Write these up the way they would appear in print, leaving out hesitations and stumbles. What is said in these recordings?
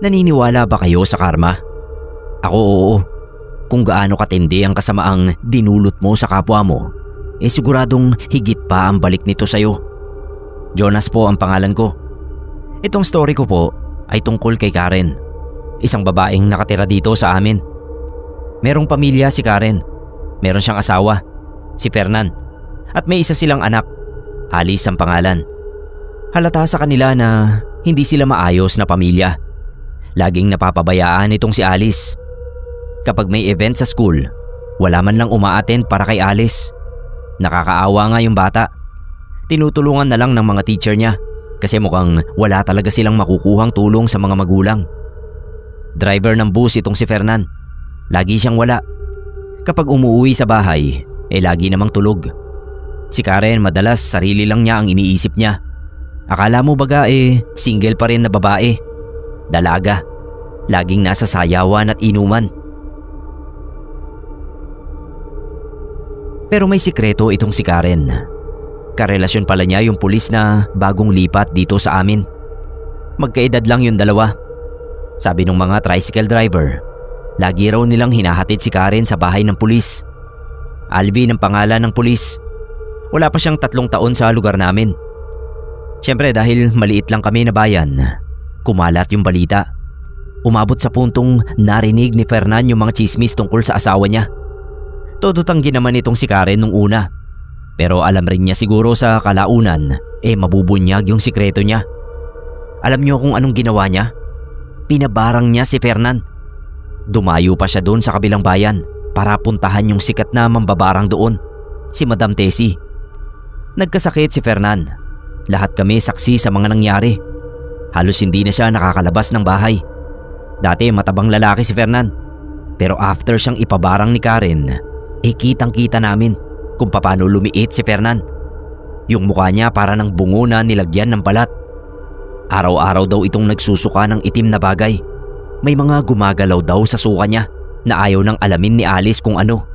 Naniniwala ba kayo sa karma? Ako oo. Kung gaano katindi ang kasamaang dinulot mo sa kapwa mo, siguradong higit pa ang balik nito sa'yo. Jonas po ang pangalan ko. Itong story ko po ay tungkol kay Karen, isang babaeng nakatira dito sa amin. Merong pamilya si Karen. Meron siyang asawa, si Fernan, at may isa silang anak, Alice ang pangalan. Halata sa kanila na hindi sila maayos na pamilya. Laging napapabayaan itong si Alice. Kapag may event sa school, wala man lang umaattend para kay Alice. Nakakaawa nga yung bata. Tinutulungan na lang ng mga teacher niya kasi mukhang wala talaga silang makukuhang tulong sa mga magulang. Driver ng bus itong si Fernan. Lagi siyang wala. Kapag umuwi sa bahay, lagi namang tulog. Si Karen madalas sarili lang niya ang iniisip niya. Akala mo baga single pa rin na babae. Dalaga. Laging nasa sayawan at inuman. Pero may sikreto itong si Karen. Karelasyon pala niya yung pulis na bagong lipat dito sa amin. Magkaedad lang yung dalawa. Sabi ng mga tricycle driver, lagi raw nilang hinahatid si Karen sa bahay ng pulis. Alvin ang pangalan ng pulis. Wala pa siyang 3 taon sa lugar namin. Siyempre dahil maliit lang kami na bayan, kumalat yung balita. Umabot sa puntong narinig ni Fernan yung mga chismis tungkol sa asawa niya. Todo tanggi naman itong si Karen nung una. Pero alam rin niya siguro sa kalaunan, mabubunyag yung sikreto niya. Alam niyo kung anong ginawa niya? Pinabarang niya si Fernan. Dumayo pa siya doon sa kabilang bayan para puntahan yung sikat na mambabarang doon, si Madam Tessie. Nagkasakit si Fernan. Lahat kami saksi sa mga nangyari. Halos hindi na siya nakakalabas ng bahay. Dati matabang lalaki si Fernan. Pero after siyang ipabarang ni Karen, kitang-kita namin kung paano lumiit si Fernan. Yung mukha niya para ng bungo na nilagyan ng balat. Araw-araw daw itong nagsusuka ng itim na bagay. May mga gumagalaw daw sa suka niya na ayaw nang alamin ni Alice kung ano.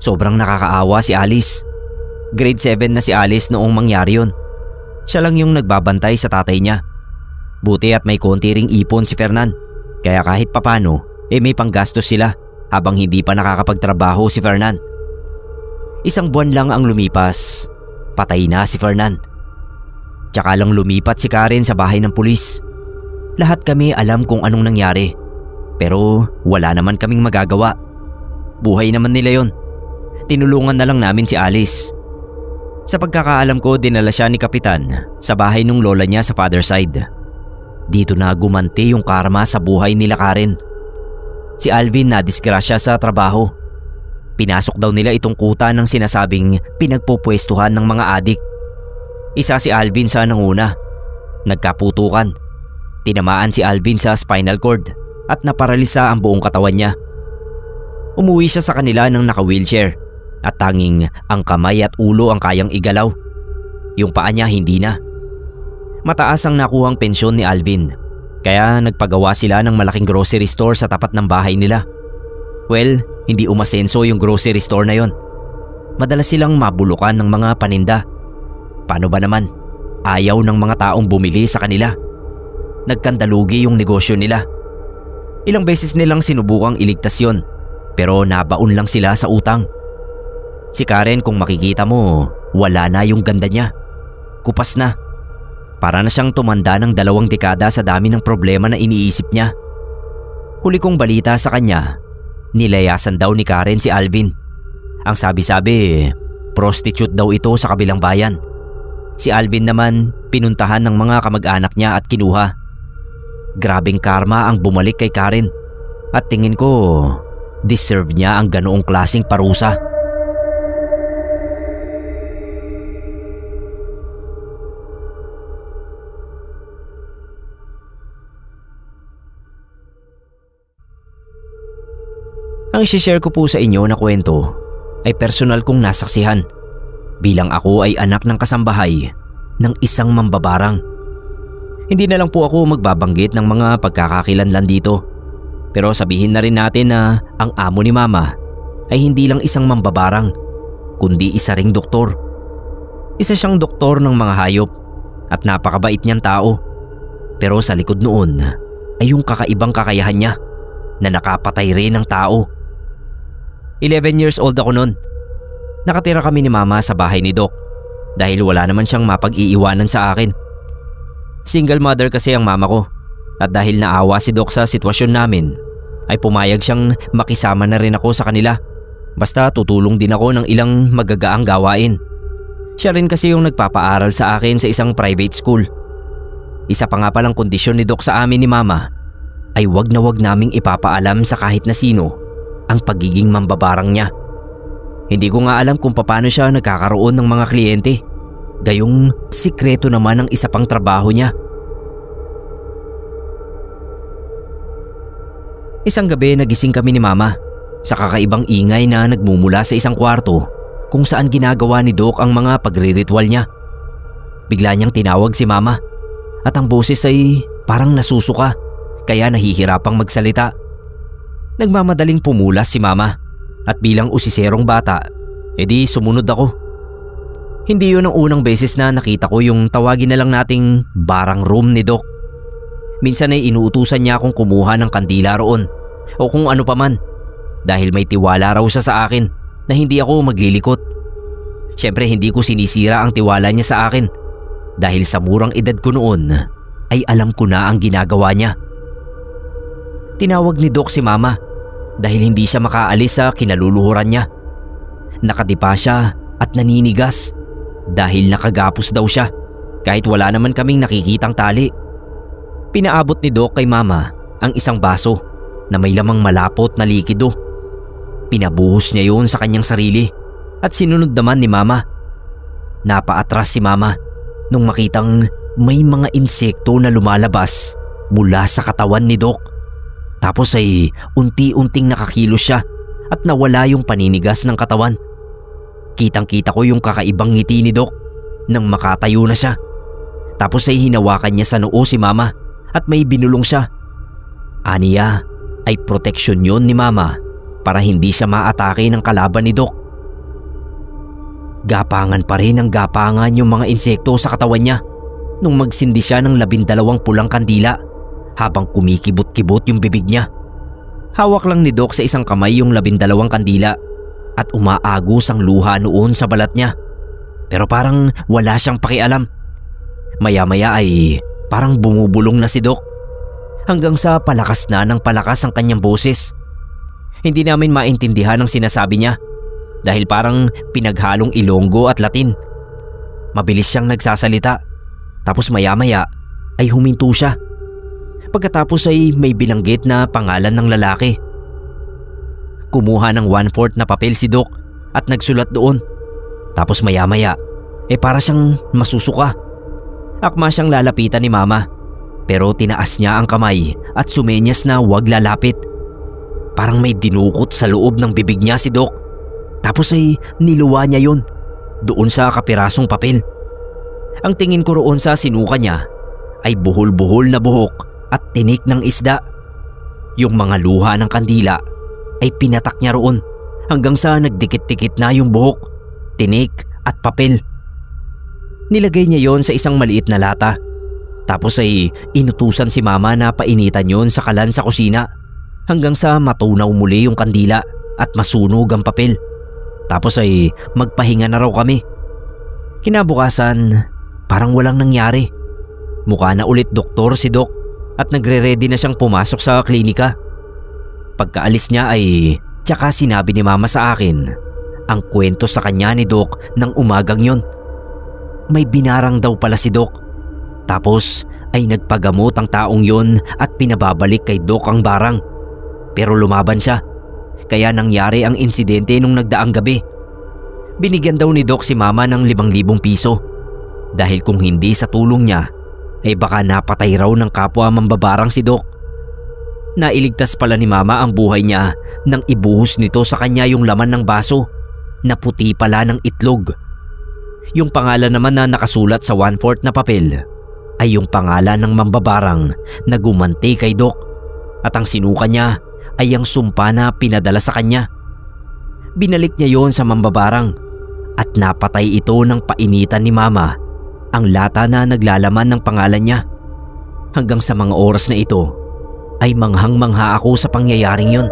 Sobrang nakakaawa si Alice. Grade 7 na si Alice noong mangyari yun. Siya lang yung nagbabantay sa tatay niya. Buti at may konti ring ipon si Fernan. Kaya kahit papano, may panggastos sila habang hindi pa nakakapagtrabaho si Fernan. 1 buwan lang ang lumipas, patay na si Fernan. Tsaka lang lumipat si Karen sa bahay ng pulis. Lahat kami alam kung anong nangyari, pero wala naman kaming magagawa. Buhay naman nila yon. Tinulungan na lang namin si Alice. Sa pagkakaalam ko, dinala siya ni Kapitan sa bahay ng lola niya sa father side. Dito na gumanti yung karma sa buhay nila Karen. Si Alvin na disgrasya sa trabaho. Pinasok daw nila itong kuta ng sinasabing pinagpupwestuhan ng mga adik. Isa si Alvin sa nanguna. Nagkaputukan. Tinamaan si Alvin sa spinal cord at naparalisa ang buong katawan niya. Umuwi siya sa kanila ng naka-wheelchair at tanging ang kamay at ulo ang kayang igalaw. Yung paa niya hindi na. Mataas ang nakuhang pensyon ni Alvin, kaya nagpagawa sila ng malaking grocery store sa tapat ng bahay nila. Well, hindi umasenso yung grocery store na yon. Madalas silang mabulukan ng mga paninda. Paano ba naman? Ayaw ng mga taong bumili sa kanila. Nagkandalugi yung negosyo nila. Ilang beses nilang sinubukang iligtas yun, pero nabaon lang sila sa utang. Si Karen, kung makikita mo, wala na yung ganda niya. Kupas na. Para na siyang tumanda ng 2 dekada sa dami ng problema na iniisip niya. Huli kong balita sa kanya, nilayasan daw ni Karen si Alvin. Ang sabi-sabi, prostitute daw ito sa kabilang bayan. Si Alvin naman, pinuntahan ng mga kamag-anak niya at kinuha. Grabing karma ang bumalik kay Karen. At tingin ko, deserve niya ang ganoong klaseng parusa. Ang isi-share ko po sa inyo na kwento ay personal kong nasaksihan bilang ako ay anak ng kasambahay ng isang mambabarang. Hindi na lang po ako magbabanggit ng mga pagkakakilanlan dito, pero sabihin na rin natin na ang amo ni Mama ay hindi lang isang mambabarang kundi isa ring doktor. Isa siyang doktor ng mga hayop at napakabait niyang tao, pero sa likod noon ay yung kakaibang kakayahan niya na nakapatay rin ng tao. 11 years old ako noon. Nakatira kami ni Mama sa bahay ni Doc dahil wala naman siyang mapag-iiwanan sa akin. Single mother kasi ang mama ko at dahil naawa si Doc sa sitwasyon namin ay pumayag siyang makisama na rin ako sa kanila. Basta tutulong din ako ng ilang magagaang gawain. Siya rin kasi yung nagpapaaral sa akin sa isang private school. Isa pa nga palang kondisyon ni Doc sa amin ni Mama ay wag na wag naming ipapaalam sa kahit na sino ang pagiging mambabarang niya. Hindi ko nga alam kung paano siya nagkakaroon ng mga kliyente. Gayong sikreto naman ang isa pang trabaho niya. Isang gabi nagising kami ni Mama sa kakaibang ingay na nagmumula sa isang kwarto kung saan ginagawa ni Doc ang mga pagriritual niya. Bigla niyang tinawag si Mama at ang boses ay parang nasusuka kaya nahihirapang magsalita. Nagmamadaling pumulas si Mama at bilang usiserong bata, edi sumunod ako. Hindi yun ang unang beses na nakita ko yung tawagin na lang nating barang room ni Doc. Minsan ay inuutusan niya akong kumuha ng kandila roon o kung ano paman dahil may tiwala raw siya sa akin na hindi ako maglilikot. Siyempre hindi ko sinisira ang tiwala niya sa akin dahil sa murang edad ko noon ay alam ko na ang ginagawa niya. Tinawag ni Doc si Mama dahil hindi siya makaalis sa kinaluluhuran niya. Nakadipa siya at naninigas dahil nakagapos daw siya kahit wala naman kaming nakikitang tali. Pinaabot ni Doc kay Mama ang isang baso na may lamang malapot na likido. Pinabuhos niya yun sa kanyang sarili at sinunod naman ni Mama. Napaatras si Mama nung makitang may mga insekto na lumalabas mula sa katawan ni Doc. Tapos ay unti-unting nakakilos siya at nawala yung paninigas ng katawan. Kitang-kita ko yung kakaibang ngiti ni Doc nang makatayo na siya. Tapos ay hinawakan niya sa noo si Mama at may binulong siya. Aniya ay proteksyon yun ni Mama para hindi siya maatake ng kalaban ni Doc. Gapangan pa rin ang gapangan yung mga insekto sa katawan niya nung magsindi siya ng 12 pulang kandila habang kumikibot-kibot yung bibig niya. Hawak lang ni Doc sa isang kamay yung 12 kandila at umaagos ang luha noon sa balat niya. Pero parang wala siyang pakialam. Maya-maya ay parang bumubulong na si Doc hanggang sa palakas na ng palakas ang kanyang boses. Hindi namin maintindihan ang sinasabi niya dahil parang pinaghalong Ilonggo at Latin. Mabilis siyang nagsasalita tapos maya-maya ay huminto siya. Pagkatapos ay may bilanggit na pangalan ng lalaki. Kumuha ng 1/4 na papel si Doc at nagsulat doon. Tapos maya-maya para siyang masusuka. Akma siyang lalapitan ni Mama pero tinaas niya ang kamay at sumenyas na huwag lalapit. Parang may dinukot sa loob ng bibig niya si Doc. Tapos ay niluwa niya yun doon sa kapirasong papel. Ang tingin ko roon sa sinuka niya ay buhol-buhol na buhok at tinik ng isda. Yung mga luha ng kandila ay pinatak niya roon hanggang sa nagdikit-dikit na yung buhok, tinik at papel. Nilagay niya yon sa isang maliit na lata. Tapos ay inutusan si Mama na painitan yon sa kalan sa kusina hanggang sa matunaw muli yung kandila at masunog ang papel. Tapos ay magpahinga na raw kami. Kinabukasan, parang walang nangyari. Mukha na ulit doktor si Doc at nagre-ready na siyang pumasok sa klinika. Pagkaalis niya ay tsaka sinabi ni Mama sa akin ang kwento sa kanya ni Doc ng umagang yon. May binarang daw pala si Doc. Tapos ay nagpagamot ang taong yon at pinababalik kay Doc ang barang. Pero lumaban siya kaya nangyari ang insidente nung nagdaang gabi. Binigyan daw ni Doc si Mama ng 5,000 piso dahil kung hindi sa tulong niya ay baka napatay raw ng kapwa mambabarang si Doc. Nailigtas pala ni Mama ang buhay niya nang ibuhos nito sa kanya yung laman ng baso na puti pala ng itlog. Yung pangalan naman na nakasulat sa 1/4 na papel ay yung pangalan ng mambabarang na gumanti kay Doc at ang sinuka niya ay ang sumpa na pinadala sa kanya. Binalik niya yon sa mambabarang at napatay ito ng painitan ni Mama ang lata na naglalaman ng pangalan niya. Hanggang sa mga oras na ito ay manghang-mangha ako sa pangyayaring yun.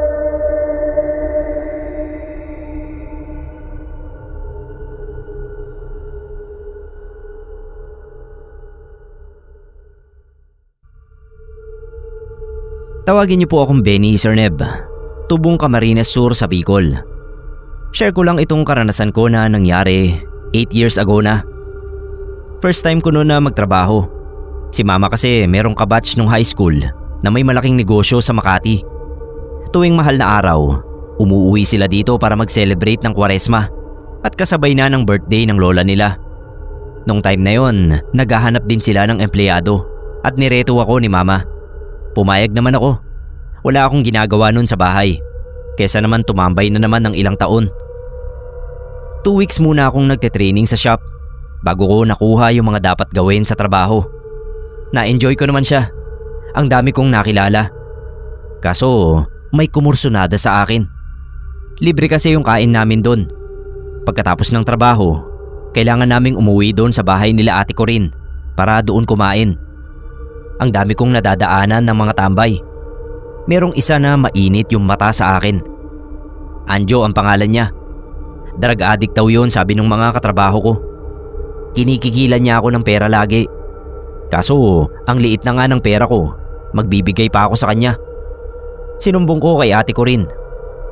Tawagin niyo po akong Benny, Sir Neb. Tubong Camarines Sur sa Bicol. Share ko lang itong karanasan ko na nangyari 8 years ago na. First time ko noon na magtrabaho. Si mama kasi merong kabatch nung high school na may malaking negosyo sa Makati. Tuwing mahal na araw, umuuwi sila dito para mag-celebrate ng Kwaresma at kasabay na ng birthday ng lola nila. Nung time na yon, naghahanap din sila ng empleyado at nireto ako ni mama. Pumayag naman ako. Wala akong ginagawa nun sa bahay. Kesa naman tumambay na naman ng ilang taon. 2 weeks muna akong nagte-training sa shop bago ko nakuha yung mga dapat gawin sa trabaho. Na-enjoy ko naman siya. Ang dami kong nakilala. Kaso may kumursunada sa akin. Libre kasi yung kain namin doon. Pagkatapos ng trabaho, kailangan naming umuwi doon sa bahay nila ate ko rin para doon kumain. Ang dami kong nadadaanan ng mga tambay. Merong isa na mainit yung mata sa akin. Anjo ang pangalan niya. Drug addict daw yun, sabi ng mga katrabaho ko. Kinikikilan niya ako ng pera lagi. Kaso ang liit na nga ng pera ko, magbibigay pa ako sa kanya. Sinumbong ko kay ate ko rin.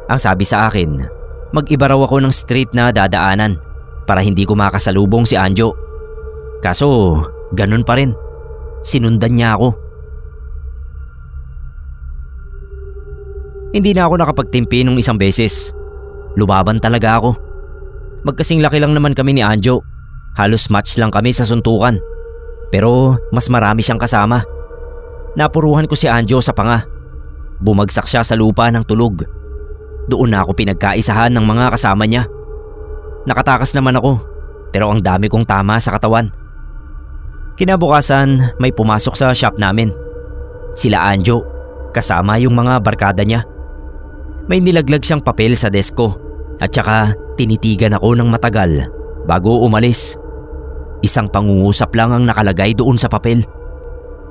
Ang sabi sa akin, mag-iba raw ako ng street na dadaanan para hindi ko makasalubong si Anjo. Kaso ganun pa rin. Sinundan niya ako. Hindi na ako nakapagtimpi nung isang beses. Lumaban talaga ako. Magkasing laki lang naman kami ni Anjo. Halos match lang kami sa suntukan. Pero mas marami siyang kasama. Napuruhan ko si Anjo sa panga. Bumagsak siya sa lupa ng tulog. Doon na ako pinagkaisahan ng mga kasama niya. Nakatakas naman ako, pero ang dami kong tama sa katawan. Kinabukasan, may pumasok sa shop namin. Sila Anjo, kasama yung mga barkada niya. May nilaglag siyang papel sa desk ko at saka tinitigan ako ng matagal bago umalis. Isang pangungusap lang ang nakalagay doon sa papel.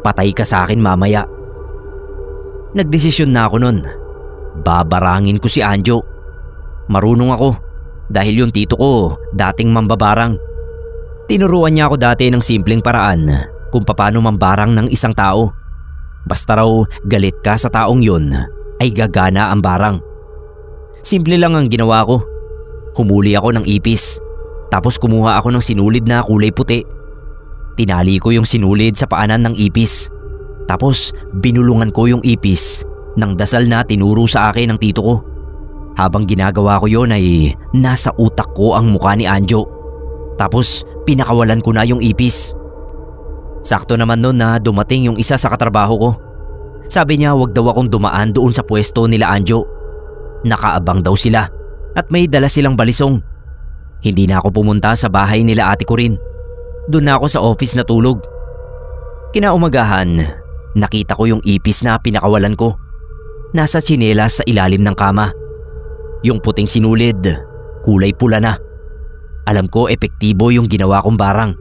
Patay ka sa akin mamaya. Nagdesisyon na ako nun. Babarangin ko si Anjo. Marunong ako dahil yung tito ko dating mambabarang. Tinuruan niya ako dati ng simpleng paraan kung paano mambarang ng isang tao. Basta raw galit ka sa taong yun ay gagana ang barang. Simple lang ang ginawa ko. Humuli ako ng ipis, tapos kumuha ako ng sinulid na kulay puti. Tinali ko yung sinulid sa paanan ng ipis, tapos binulungan ko yung ipis ng dasal na tinuro sa akin ng tito ko. Habang ginagawa ko yon ay nasa utak ko ang mukha ni Anjo. Tapos pinakawalan ko na yung ipis. Sakto naman nun na dumating yung isa sa katrabaho ko. Sabi niya wag daw akong dumaan doon sa pwesto nila Anjo. Nakaabang daw sila at may dala silang balisong. Hindi na ako pumunta sa bahay nila ate ko rin. Doon na ako sa office na tulog. Kinaumagahan, nakita ko yung ipis na pinakawalan ko. Nasa tsinelas sa ilalim ng kama. Yung puting sinulid, kulay pula na. Alam ko epektibo yung ginawa kong barang.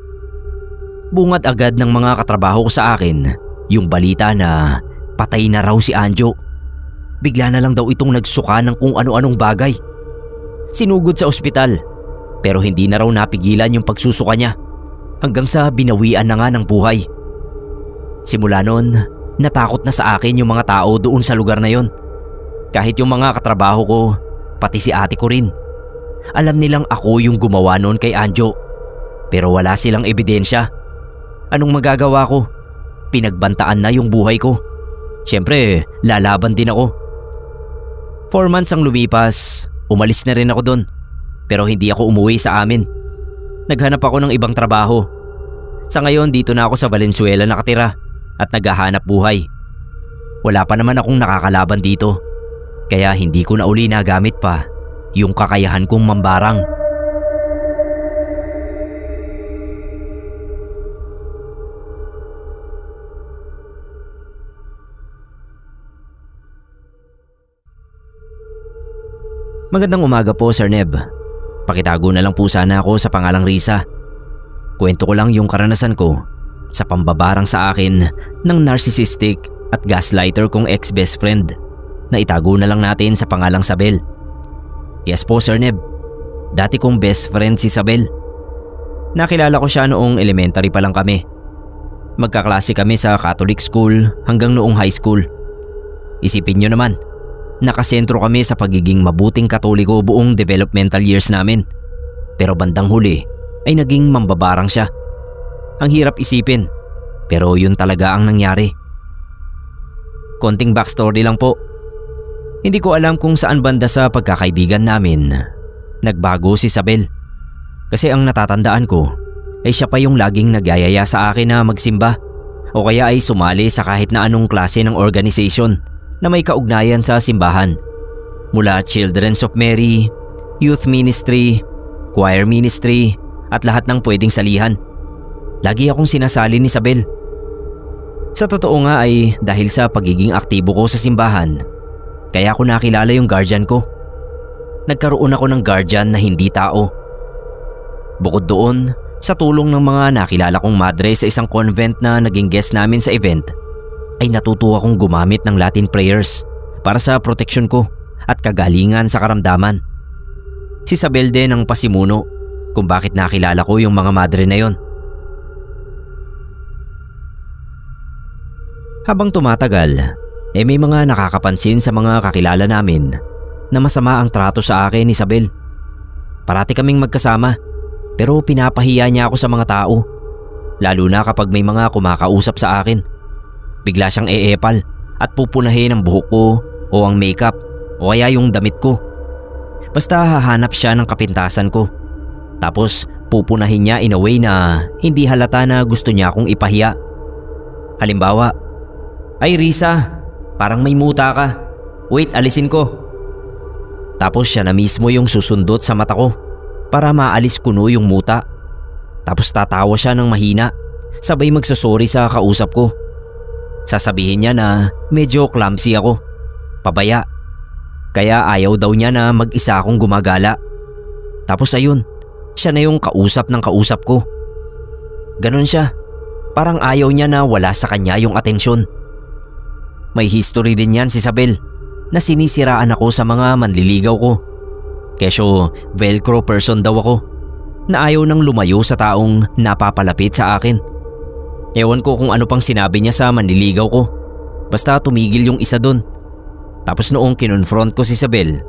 Bungad agad ng mga katrabaho ko sa akin yung balita na patay na raw si Anjo. Bigla na lang daw itong nagsuka ng kung ano-anong bagay. Sinugod sa ospital pero hindi na raw napigilan yung pagsusuka niya hanggang sa binawian na nga ng buhay. Simula noon, natakot na sa akin yung mga tao doon sa lugar na yon. Kahit yung mga katrabaho ko, pati si ate ko rin. Alam nilang ako yung gumawa noon kay Anjo, pero wala silang ebidensya. Anong magagawa ko? Pinagbantaan na yung buhay ko. Siyempre, lalaban din ako. 4 months ang lumipas, umalis na rin ako doon. Pero hindi ako umuwi sa amin. Naghanap ako ng ibang trabaho. Sa ngayon dito na ako sa Valenzuela nakatira at naghahanap buhay. Wala pa naman akong nakakalaban dito, kaya hindi ko na uli nagamit pa yung kakayahan kong mambarang. Magandang umaga po, Sir Neb. Pakitago na lang po sana ako sa pangalang Risa. Kwento ko lang yung karanasan ko sa pambabarang sa akin ng narcissistic at gaslighter kong ex-best friend na itago na lang natin sa pangalang Sabel. Yes po Sir Neb, dati kong best friend si Sabel. Nakilala ko siya noong elementary pa lang kami. Magkaklase kami sa Catholic school hanggang noong high school. Isipin nyo naman, nakasentro kami sa pagiging mabuting Katoliko buong developmental years namin. Pero bandang huli ay naging mambabarang siya. Ang hirap isipin, pero yun talaga ang nangyari. Konting backstory lang po. Hindi ko alam kung saan banda sa pagkakaibigan namin nagbago si Sabel. Kasi ang natatandaan ko ay siya pa yung laging nagyayaya sa akin na magsimba o kaya ay sumali sa kahit na anong klase ng organization na may kaugnayan sa simbahan. Mula Children's of Mary, Youth Ministry, Choir Ministry at lahat ng pwedeng salihan. Lagi akong sinasali ni Sabel. Sa totoo nga ay dahil sa pagiging aktibo ko sa simbahan, kaya ako nakilala yung guardian ko. Nagkaroon ako ng guardian na hindi tao. Bukod doon, sa tulong ng mga nakilala kong madre sa isang convent na naging guest namin sa event, ay natuto akong gumamit ng Latin prayers para sa proteksyon ko at kagalingan sa karamdaman. Si Sabel din ang pasimuno kung bakit nakilala ko yung mga madre na yon. Habang tumatagal, may mga nakakapansin sa mga kakilala namin na masama ang trato sa akin ni Sabel. Parati kaming magkasama pero pinapahiya niya ako sa mga tao, lalo na kapag may mga kumakausap sa akin. Bigla siyang eepal at pupunahin ang buhok ko o ang makeup o kaya yung damit ko. Basta hahanap siya ng kapintasan ko. Tapos pupunahin niya in a way na hindi halata na gusto niya akong ipahiya. Halimbawa, "Ay Risa, parang may muta ka. Wait, alisin ko." Tapos siya na mismo yung susundot sa mata ko para maalis kuno yung muta. Tapos tatawa siya ng mahina, sabay magsasorry sa kausap ko. Sasabihin niya na medyo clumsy ako, pabaya. Kaya ayaw daw niya na mag-isa akong gumagala. Tapos ayun, siya na yung kausap ng kausap ko. Ganon siya, parang ayaw niya na wala sa kanya yung atensyon. May history din yan si Sabel na sinisiraan ako sa mga manliligaw ko. Kesyo velcro person daw ako na ayaw nang lumayo sa taong napapalapit sa akin. Ewan ko kung ano pang sinabi niya sa manliligaw ko. Basta tumigil yung isa dun. Tapos noong kinonfront ko si Sabel,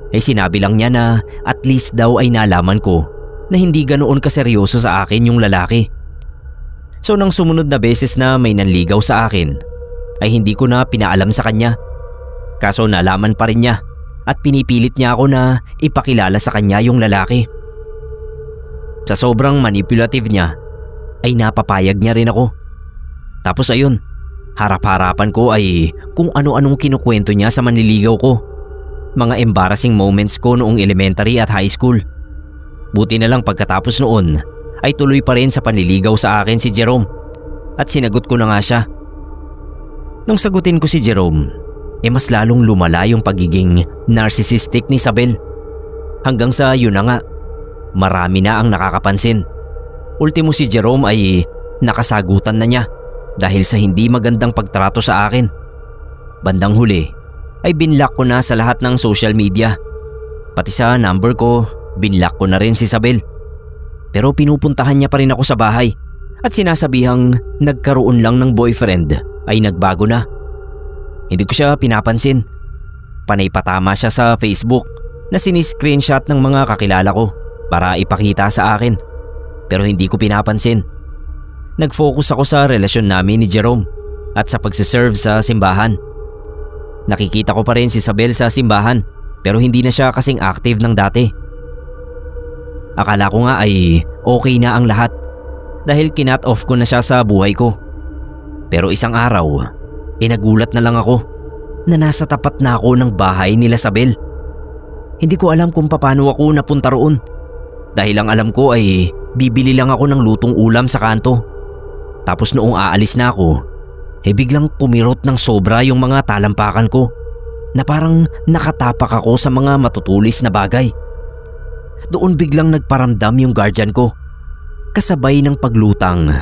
sinabi lang niya na at least daw ay nalaman ko na hindi ganoon kaseryoso sa akin yung lalaki. So nang sumunod na beses na may nanligaw sa akin, ay hindi ko na pinaalam sa kanya. Kaso nalaman pa rin niya at pinipilit niya ako na ipakilala sa kanya yung lalaki. Sa sobrang manipulative niya, ay napapayag niya rin ako. Tapos ayun, harap-harapan ko ay kung ano-anong kinukwento niya sa manliligaw ko. Mga embarrassing moments ko noong elementary at high school. Buti na lang pagkatapos noon ay tuloy pa rin sa panliligaw sa akin si Jerome at sinagot ko na nga siya. Nung sagutin ko si Jerome, mas lalong lumala yung pagiging narcissistic ni Sabel. Hanggang sa yun na nga, marami na ang nakakapansin. Ultimo si Jerome ay nakasagutan na niya dahil sa hindi magandang pagtrato sa akin. Bandang huli ay binlock ko na sa lahat ng social media. Pati sa number ko, binlock ko na rin si Sabel. Pero pinupuntahan niya pa rin ako sa bahay at sinasabihang nagkaroon lang ng boyfriend ay nagbago na. Hindi ko siya pinapansin. Panay patama siya sa Facebook na siniscreenshot ng mga kakilala ko para ipakita sa akin. Pero hindi ko pinapansin. Nag-focus ako sa relasyon namin ni Jerome at sa pagsiserve sa simbahan. Nakikita ko pa rin si Sabel sa simbahan pero hindi na siya kasing active ng dati. Akala ko nga ay okay na ang lahat dahil kinat off ko na siya sa buhay ko. Pero isang araw, nagulat na lang ako na nasa tapat na ako ng bahay nila Sabel. Hindi ko alam kung paano ako napunta roon. Dahil ang alam ko ay bibili lang ako ng lutong ulam sa kanto. Tapos noong aalis na ako, biglang kumirot ng sobra yung mga talampakan ko na parang nakatapak ako sa mga matutulis na bagay. Doon biglang nagparamdam yung guardian ko. Kasabay ng paglutang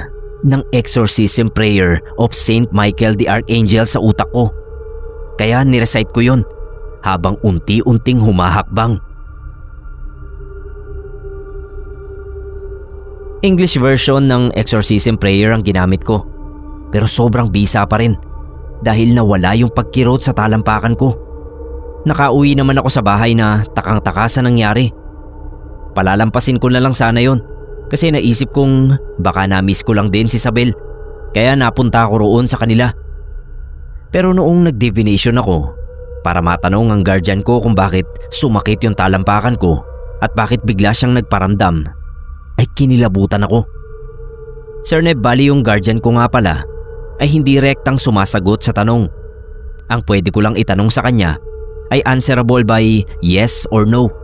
ng exorcism prayer of Saint Michael the Archangel sa utak ko. Kaya nirecite ko yun habang unti-unting humahakbang. English version ng exorcism prayer ang ginamit ko, pero sobrang bisa pa rin dahil nawala yung pagkirot sa talampakan ko. Nakauwi naman ako sa bahay na takang-taka sa nangyari. Palalampasin ko na lang sana yon kasi naisip kong baka na-miss ko lang din si Isabel, kaya napunta ako roon sa kanila. Pero noong nag-divination ako para matanong ang guardian ko kung bakit sumakit yung talampakan ko at bakit bigla siyang nagparamdam, ay kinilabutan ako. Sir Neb, bali yung guardian ko nga pala ay hindi rektang sumasagot sa tanong. Ang pwede ko lang itanong sa kanya ay answerable by yes or no.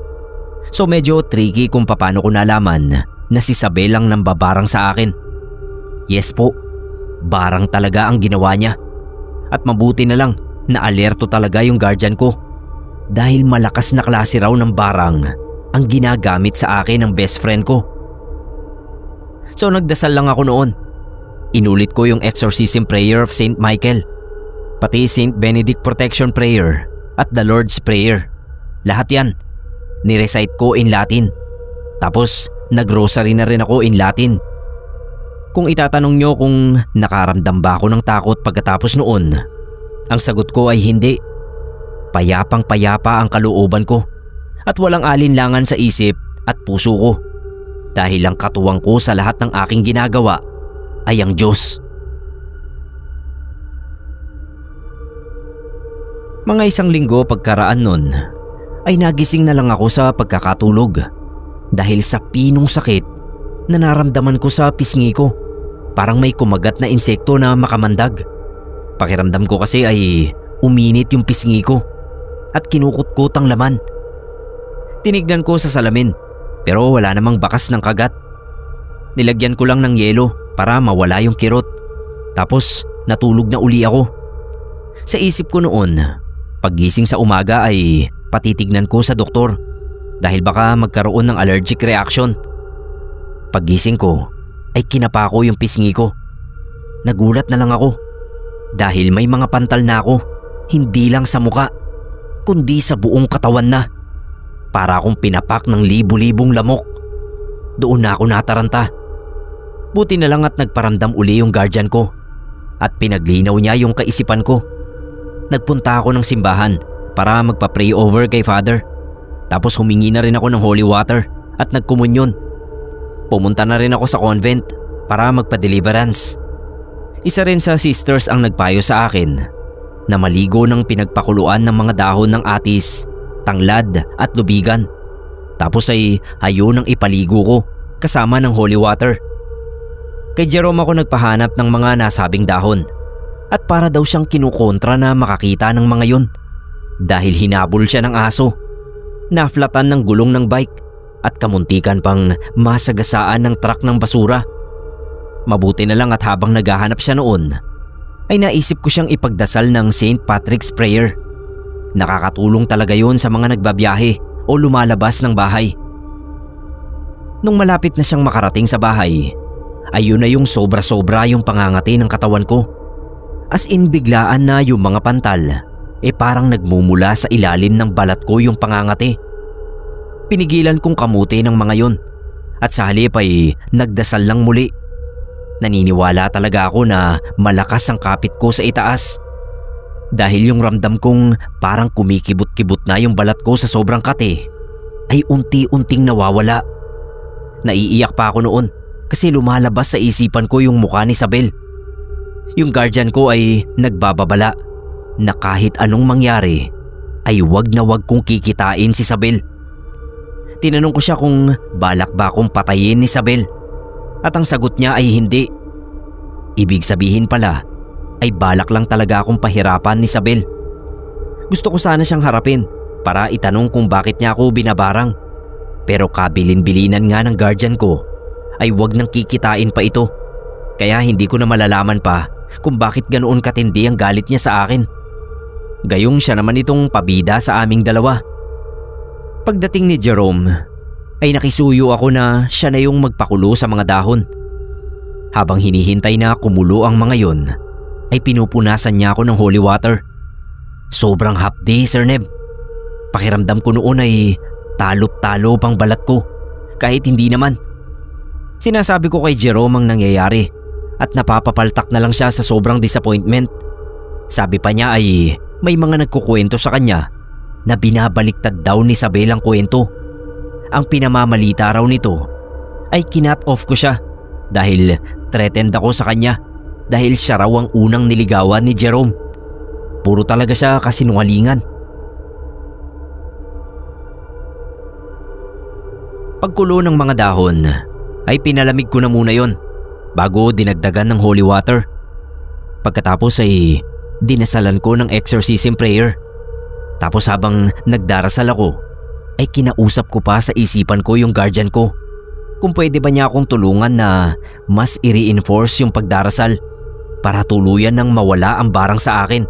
So medyo tricky kung paano ko nalaman na si Isabel ang nambabarang sa akin. Yes po, barang talaga ang ginawa niya. At mabuti na lang na alerto talaga yung guardian ko dahil malakas na klase raw ng barang ang ginagamit sa akin ng best friend ko. So nagdasal lang ako noon. Inulit ko yung exorcism prayer of Saint Michael, pati Saint Benedict protection prayer at the Lord's prayer. Lahat yan nirecite ko in Latin. Tapos nag-rosary na rin ako in Latin. Kung itatanong nyo kung nakaramdam ba ako ng takot pagkatapos noon, ang sagot ko ay hindi. Payapang payapa ang kalooban ko at walang alinlangan sa isip at puso ko. Dahil ang katuwang ko sa lahat ng aking ginagawa ay ang Diyos. Mga 1 linggo pagkaraan nun ay nagising na lang ako sa pagkakatulog dahil sa pinong sakit na naramdaman ko sa pisngi ko. Parang may kumagat na insekto na makamandag. Pakiramdam ko kasi ay uminit yung pisngi ko at kinukutkot ang laman. Tinignan ko sa salamin pero wala namang bakas ng kagat. Nilagyan ko lang ng yelo para mawala yung kirot. Tapos natulog na uli ako. Sa isip ko noon, paggising sa umaga ay patitignan ko sa doktor dahil baka magkaroon ng allergic reaction. Paggising ko ay kinapa ko yung pisngi ko. Nagulat na lang ako dahil may mga pantal na ako, hindi lang sa muka kundi sa buong katawan na. Para akong pinapak ng libu-libong lamok. Doon na ako nataranta. Buti na lang at nagparamdam uli yung guardian ko at pinaglinaw niya yung kaisipan ko. Nagpunta ako ng simbahan para magpa-pray over kay Father. Tapos humingi na rin ako ng holy water at nagkomunyon. Pumunta na rin ako sa convent para magpa-deliverance. Isa rin sa sisters ang nagpayo sa akin na maligo ng pinagpakuluan ng mga dahon ng atis, tanglad at lubigan. Tapos ay ayun ang ipaligo ko kasama ng holy water. Kay Jerome ako nagpahanap ng mga nasabing dahon at para daw siyang kinukontra na makakita ng mga yun dahil hinabol siya ng aso, naflatan ng gulong ng bike at kamuntikan pang masagasaan ng truck ng basura. Mabuti na lang at habang naghahanap siya noon ay naisip ko siyang ipagdasal ng St. Patrick's Prayer. Nakakatulong talaga yun sa mga nagbabiyahe o lumalabas ng bahay. Nung malapit na siyang makarating sa bahay, ayun na yung sobra-sobra yung pangangati ng katawan ko. As in biglaan na yung mga pantal parang nagmumula sa ilalim ng balat ko yung pangangati. Pinigilan kong kamuti ng mga yun at sa halip ay nagdasal lang muli. Naniniwala talaga ako na malakas ang kapit ko sa itaas dahil yung ramdam kong parang kumikibot-kibot na yung balat ko sa sobrang kate ay unti-unting nawawala. Naiiyak pa ako noon kasi lumalabas sa isipan ko yung mukha ni Isabel. Yung guardian ko ay nagbababala na kahit anong mangyari ay wag na wag kong kikitain si Isabel. Tinanong ko siya kung balak ba akong patayin ni Isabel at ang sagot niya ay hindi. Ibig sabihin pala ay balak lang talaga akong pahirapan ni Isabel. Gusto ko sana siyang harapin para itanong kung bakit niya ako binabarang. Pero kabilin-bilinan nga ng guardian ko ay wag nang kikitain pa ito. Kaya hindi ko na malalaman pa kung bakit ganoon katindi ang galit niya sa akin. Gayong siya naman itong pabida sa aming dalawa. Pagdating ni Jerome ay nakisuyo ako na siya na yung magpakulo sa mga dahon. Habang hinihintay na kumulo ang mga yon, ay pinupunasan niya ako ng holy water. Sobrang hapdi, Sir Neb. Pakiramdam ko noon ay talop-talop ang balat ko, kahit hindi naman. Sinasabi ko kay Jerome ang nangyayari at napapapaltak na lang siya sa sobrang disappointment. Sabi pa niya ay may mga nagkukwento sa kanya na binabaliktad daw ni Isabel ang kwento. Ang pinamamalita raw nito ay kinat off ko siya dahil threatened ako sa kanya dahil siya raw ang unang niligawan ni Jerome. Puro talaga siya kasinungalingan. Pagkulo ng mga dahon ay pinalamig ko na muna yon bago dinagdagan ng holy water. Pagkatapos ay dinasalan ko ng exorcism prayer. Tapos habang nagdarasal ako ay kinausap ko pa sa isipan ko yung guardian ko kung pwede ba niya akong tulungan na mas i-reinforce yung pagdarasal para tuluyan nang mawala ang barang sa akin.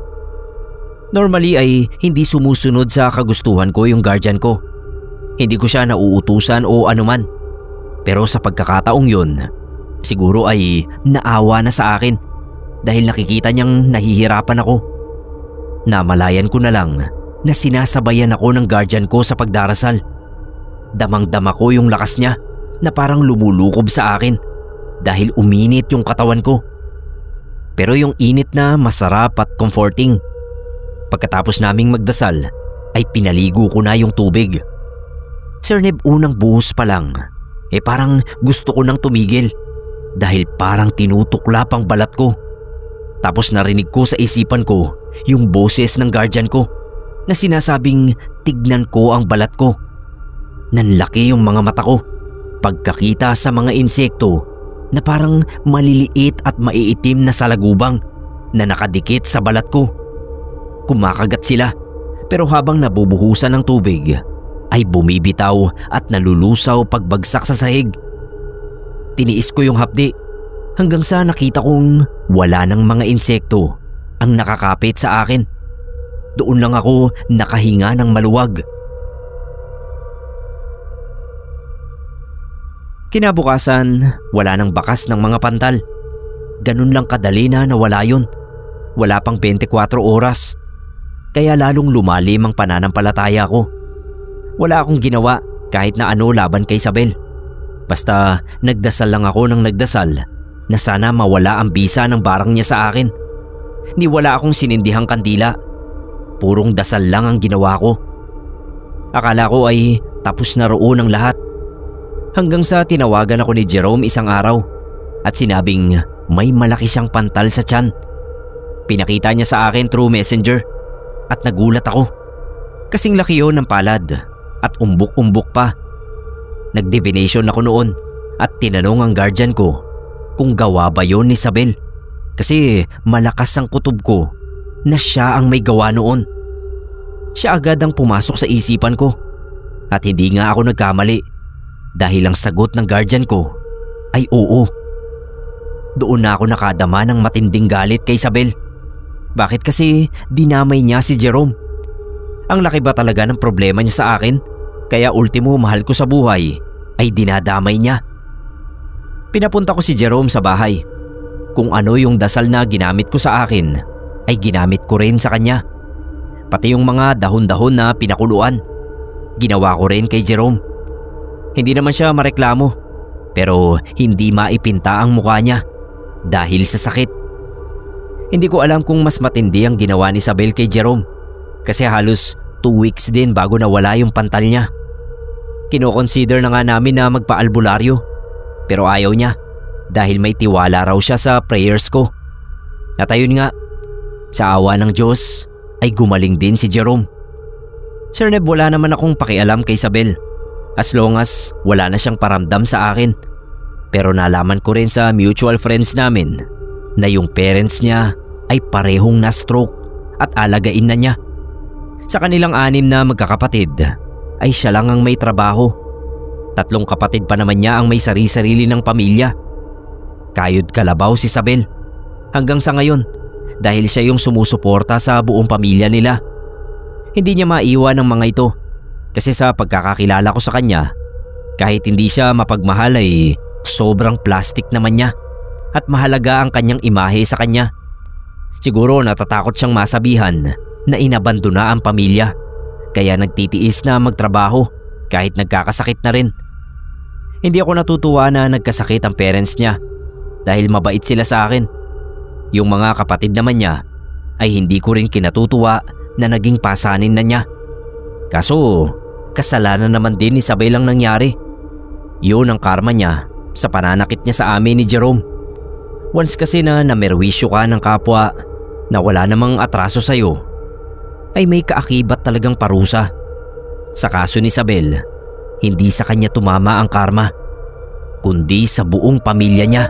Normally ay hindi sumusunod sa kagustuhan ko yung guardian ko. Hindi ko siya nauutusan o anuman. Pero sa pagkakataong yun, siguro ay naawa na sa akin dahil nakikita niyang nahihirapan ako. Namalayan ko na lang na sinasabayan ako ng guardian ko sa pagdarasal. Damang-dama ko yung lakas niya na parang lumulukob sa akin dahil uminit yung katawan ko. Pero yung init na masarap at comforting. Pagkatapos naming magdasal ay pinaligo ko na yung tubig. Sir Neb, unang buhos pa lang parang gusto ko nang tumigil dahil parang tinutuklap ang balat ko. Tapos narinig ko sa isipan ko yung boses ng guardian ko na sinasabing tignan ko ang balat ko. Nanlaki yung mga mata ko pagkakita sa mga insekto na parang maliliit at maiitim na salagubang na nakadikit sa balat ko. Kumakagat sila pero habang nabubuhusan ng tubig ay bumibitaw at nalulusaw pagbagsak sa sahig. Tiniis ko yung hapdi hanggang sa nakita kong wala ng mga insekto ang nakakapit sa akin. Doon lang ako nakahinga ng maluwag. Kinabukasan, wala nang bakas ng mga pantal. Ganun lang kadali na nawala yun. Wala pang 24 oras. Kaya lalong lumalim ang pananampalataya ko. Wala akong ginawa kahit na ano laban kay Isabel. Basta nagdasal lang ako ng nagdasal na sana mawala ang bisa ng barang niya sa akin. Ni wala akong sinindihang kandila. Purong dasal lang ang ginawa ko. Akala ko ay tapos na roon ang lahat. Hanggang sa tinawagan ako ni Jerome isang araw at sinabing may malaki siyang pantal sa tiyan. Pinakita niya sa akin through messenger at nagulat ako. Kasing laki yun ng palad at umbok-umbok pa. Nag-divination ako noon at tinanong ang guardian ko kung gawa ba yun ni Isabel kasi malakas ang kutob ko na siya ang may gawa noon. Siya agad ang pumasok sa isipan ko at hindi nga ako nagkamali dahil ang sagot ng guardian ko ay oo. Doon na ako nakadama ng matinding galit kay Isabel. Bakit kasi dinamay niya si Jerome? Ang laki ba talaga ng problema niya sa akin? Kaya ultimo mahal ko sa buhay ay dinadamay niya. Pinapunta ko si Jerome sa bahay. Kung ano yung dasal na ginamit ko sa akin ay ginamit ko rin sa kanya. Pati yung mga dahon-dahon na pinakuluan, ginawa ko rin kay Jerome. Hindi naman siya mareklamo pero hindi maipinta ang mukha niya dahil sa sakit. Hindi ko alam kung mas matindi ang ginawa ni Isabel kay Jerome kasi halos 2 weeks din bago nawala yung pantal niya. Kino-consider na nga namin na magpa-albularyo pero ayaw niya dahil may tiwala raw siya sa prayers ko. At ayun nga, sa awa ng Diyos ay gumaling din si Jerome. Sir Neb, wala naman akong pakialam kay Isabel as long as wala na siyang paramdam sa akin. Pero nalaman ko rin sa mutual friends namin na yung parents niya ay parehong na-stroke at alagain na niya. Sa kanilang 6 na magkakapatid ay siya lang ang may trabaho. 3 kapatid pa naman niya ang may sarili-sarili ng pamilya. Kayod kalabaw si Isabel hanggang sa ngayon dahil siya yung sumusuporta sa buong pamilya nila. Hindi niya maiwan ang mga ito kasi sa pagkakakilala ko sa kanya, kahit hindi siya mapagmahal ay sobrang plastic naman niya. at mahalaga ang kanyang imahe sa kanya. Siguro natatakot siyang masabihan na inabandona ang pamilya, kaya nagtitiis na magtrabaho kahit nagkakasakit na rin. Hindi ako natutuwa na nagkasakit ang parents niya dahil mabait sila sa akin. Yung mga kapatid naman niya ay hindi ko rin kinatutuwa na naging pasanin na niya. Kaso kasalanan naman din ni Isabel ang nangyari. Yun ang karma niya sa pananakit niya sa amin ni Jerome. Once kasi na namerwisyo ka ng kapwa na wala namang atraso sa'yo, ay may kaakibat talagang parusa. Sa kaso ni Isabel, hindi sa kanya tumama ang karma, kundi sa buong pamilya niya.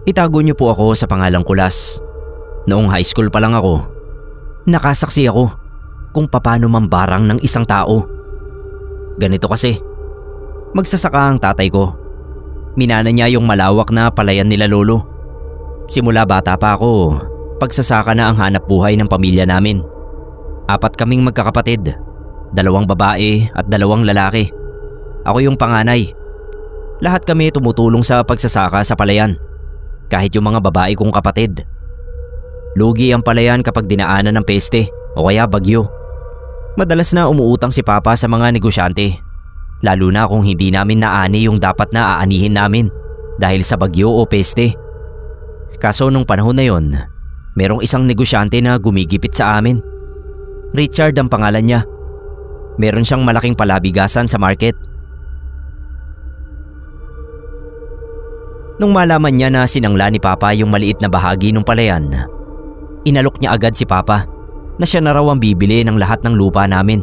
Itago niyo po ako sa pangalang Kulas. Noong high school pa lang ako, nakasaksi ako kung paano mambarang ng isang tao. Ganito kasi, magsasaka ang tatay ko. Minana niya yung malawak na palayan nila lolo. Simula bata pa ako, pagsasaka na ang hanap buhay ng pamilya namin. 4 kaming magkakapatid, 2 babae at 2 lalaki. Ako yung panganay. Lahat kami tumutulong sa pagsasaka sa palayan, kahit yung mga babae kong kapatid. Lugi ang palayan kapag dinaanan ng peste o kaya bagyo. Madalas na umuutang si Papa sa mga negosyante, lalo na kung hindi namin naani yung dapat na aanihin namin dahil sa bagyo o peste. Kaso nung panahon na yon, merong isang negosyante na gumigipit sa amin. Richard ang pangalan niya. Meron siyang malaking palabigasan sa market. Nung malaman niya na sinangla ni Papa yung maliit na bahagi ng palayan, inalok niya agad si Papa na siya na raw ang bibili ng lahat ng lupa namin.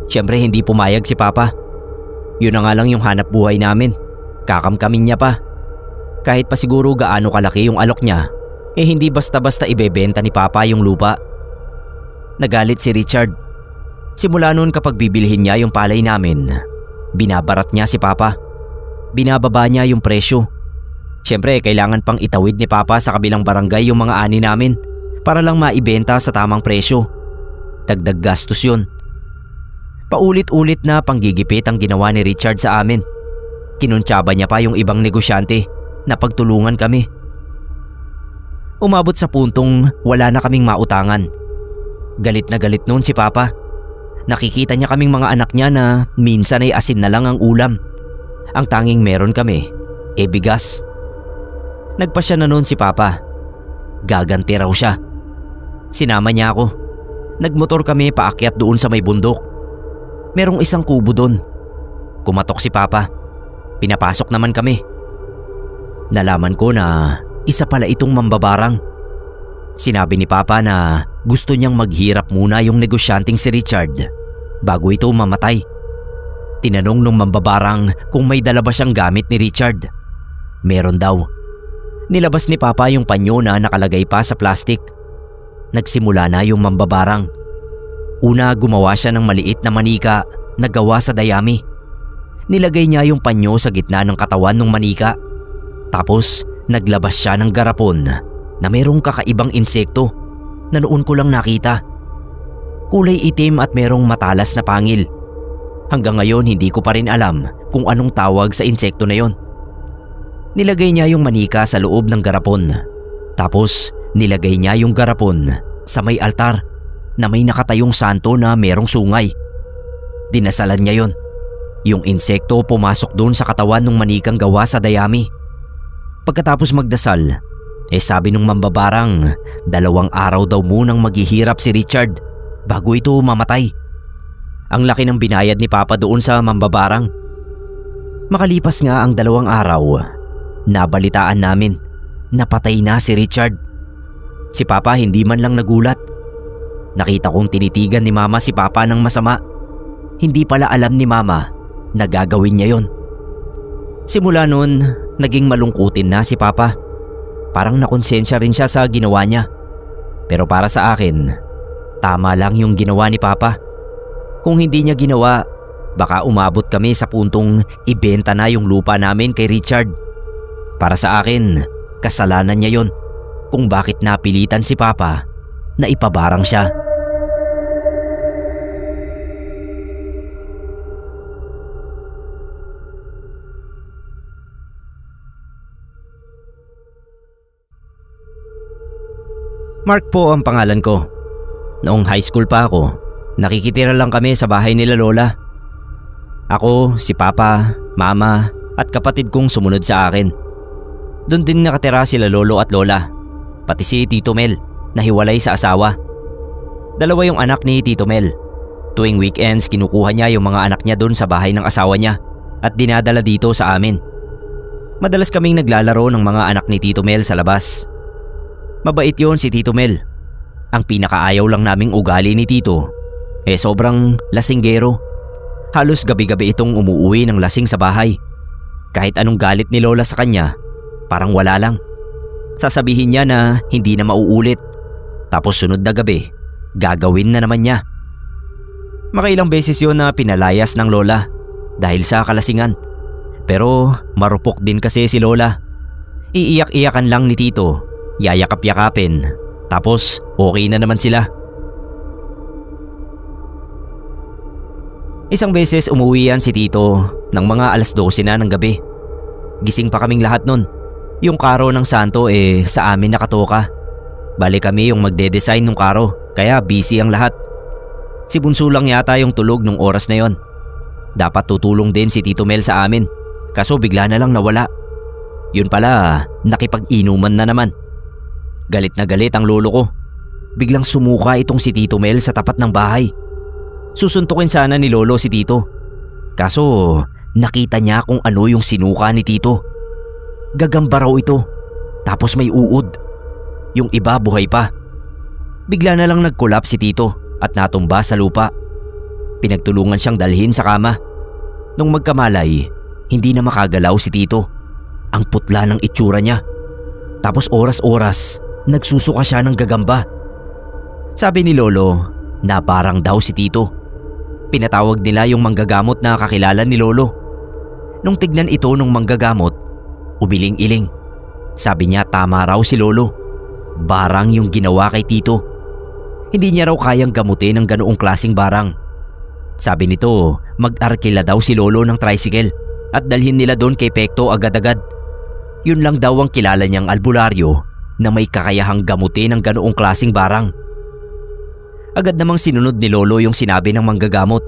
Siyempre hindi pumayag si Papa. Yun na nga lang yung hanap buhay namin. Kakamkamin niya pa. Kahit pa siguro gaano kalaki yung alok niya, hindi basta-basta ibebenta ni Papa yung lupa. Nagalit si Richard. Simula noon kapag bibilhin niya yung palay namin, binabarat niya si Papa. Binababa niya yung presyo. Siyempre kailangan pang itawid ni Papa sa kabilang barangay yung mga ani namin para lang maibenta sa tamang presyo. Dagdag gastos yun. Paulit-ulit na panggigipit ang ginawa ni Richard sa amin. Kinuntsaba niya pa yung ibang negosyante na pagtulungan kami. Umabot sa puntong wala na kaming mautangan. Galit na galit noon si Papa. Nakikita niya kaming mga anak niya na minsan ay asin na lang ang ulam. Ang tanging meron kami, bigas. Nagpasya na noon si Papa. Gaganti raw siya. Sinama niya ako. Nagmotor kami paakyat doon sa may bundok. Merong isang kubo doon. Kumatok si Papa. Pinapasok naman kami. Nalaman ko na isa pala itong mambabarang. Sinabi ni Papa na gusto niyang maghirap muna yung negosyanteng si Richard bago ito mamatay. Tinanong nung mambabarang kung may dala ba siyang gamit ni Richard. Meron daw. Nilabas ni Papa yung panyo na nakalagay pa sa plastic. Nagsimula na yung mambabarang. Una gumawa siya ng maliit na manika na gawa sa dayami. Nilagay niya yung panyo sa gitna ng katawan ng manika. Tapos naglabas siya ng garapon na merong kakaibang insekto na noon ko lang nakita. Kulay itim at merong matalas na pangil. Hanggang ngayon hindi ko pa rin alam kung anong tawag sa insekto na yon. Nilagay niya yung manika sa loob ng garapon. Tapos nilagay niya yung garapon sa may altar na may nakatayong santo na merong sungay. Dinasalan niya yon. Yung insekto pumasok doon sa katawan ng manikang gawa sa dayami. Pagkatapos magdasal, sabi nung mambabarang 2 araw daw munang maghihirap si Richard bago ito mamatay. Ang laki ng binayad ni Papa doon sa mambabarang. Makalipas nga ang 2 araw, nabalitaan namin na patay na si Richard. Si Papa hindi man lang nagulat. Nakita kong tinitigan ni Mama si Papa ng masama. Hindi pala alam ni Mama na gagawin niya yon. Simula noon, naging malungkutin na si Papa. Parang nakonsensya rin siya sa ginawa niya. Pero para sa akin, tama lang yung ginawa ni Papa. Kung hindi niya ginawa, baka umabot kami sa puntong ibenta na yung lupa namin kay Richard. Para sa akin, kasalanan niya yon kung bakit napilitan si Papa na ipabarang siya. Mark po ang pangalan ko. Noong high school pa ako, nakikitira lang kami sa bahay nila Lola. Ako, si Papa, Mama at kapatid kong sumunod sa akin. Doon din nakatira sila Lolo at Lola, pati si Tito Mel na hiwalay sa asawa. Dalawa yung anak ni Tito Mel. Tuwing weekends kinukuha niya yung mga anak niya doon sa bahay ng asawa niya at dinadala dito sa amin. Madalas kaming naglalaro ng mga anak ni Tito Mel sa labas. Mabait yon si Tito Mel. Ang pinakaayaw lang naming ugali ni Tito sobrang lasinggero. Halos gabi-gabi itong umuuwi ng lasing sa bahay. Kahit anong galit ni Lola sa kanya, parang wala lang. Sasabihin niya na hindi na mauulit. Tapos sunod na gabi, gagawin na naman niya. Makailang beses yun na pinalayas ng Lola dahil sa kalasingan. Pero marupok din kasi si Lola. Iiyak-iyakan lang ni Tito, yayakap-yakapin, tapos okay na naman sila. Isang beses umuwi yan si Tito ng mga alas 12 na ng gabi. Gising pa kaming lahat nun. Yung karo ng santo sa amin nakatoka. Bali kami yung magde-design ng karo, kaya busy ang lahat. Si Bunso lang yata yung tulog nung oras na yon. Dapat tutulong din si Tito Mel sa amin, kaso bigla na lang nawala. Yun pala, nakipag-inuman na naman. Galit na galit ang lolo ko. Biglang sumuka itong si Tito Mel sa tapat ng bahay. Susuntukin sana ni Lolo si Tito. Kaso nakita niya kung ano yung sinuka ni Tito. Gagamba raw ito, tapos may uod. Yung iba buhay pa. Bigla na lang nag-collapse si Tito at natumba sa lupa. Pinagtulungan siyang dalhin sa kama. Nung magkamalay, hindi na makagalaw si Tito. Ang putla ng itsura niya. Tapos oras-oras, nagsusuka siya ng gagamba. Sabi ni Lolo na parang daw si Tito. Pinatawag nila yung manggagamot na kakilala ni Lolo. Nung tignan ito nung manggagamot, umiling-iling. Sabi niya tama raw si Lolo. Barang yung ginawa kay Tito. Hindi niya raw kayang gamutin ng ganoong klaseng barang. Sabi nito, mag-arkila daw si Lolo ng tricycle at dalhin nila doon kay Pekto agad-agad. Yun lang daw ang kilala niyang albularyo na may kakayahang gamutin ng ganoong klaseng barang. Agad namang sinunod ni Lolo yung sinabi ng manggagamot.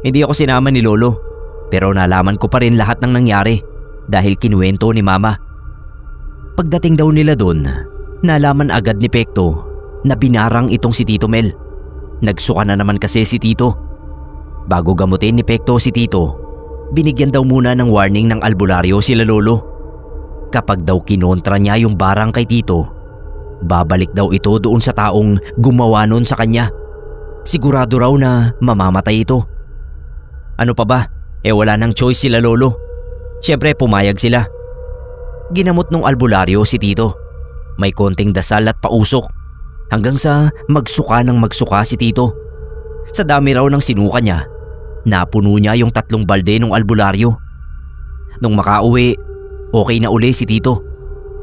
Hindi ako sinama ni Lolo, pero nalaman ko pa rin lahat ng nangyari dahil kinuwento ni Mama. Pagdating daw nila doon, nalaman agad ni Pekto na binarang itong si Tito Mel. Nagsuka na naman kasi si Tito. Bago gamutin ni Pekto si Tito, binigyan daw muna ng warning ng albularyo sila Lolo. Kapag daw kinontra niya yung barang kay Tito, babalik daw ito doon sa taong gumawa nun sa kanya. Sigurado raw na mamamatay ito. Ano pa ba? Wala nang choice sila Lolo. Siyempre pumayag sila. Ginamot nung albularyo si Tito. May konting dasal at pausok hanggang sa magsuka ng magsuka si Tito. Sa dami raw ng sinuka niya, napuno niya yung 3 balde ng albularyo. Nung makauwi, okay na uli si Tito.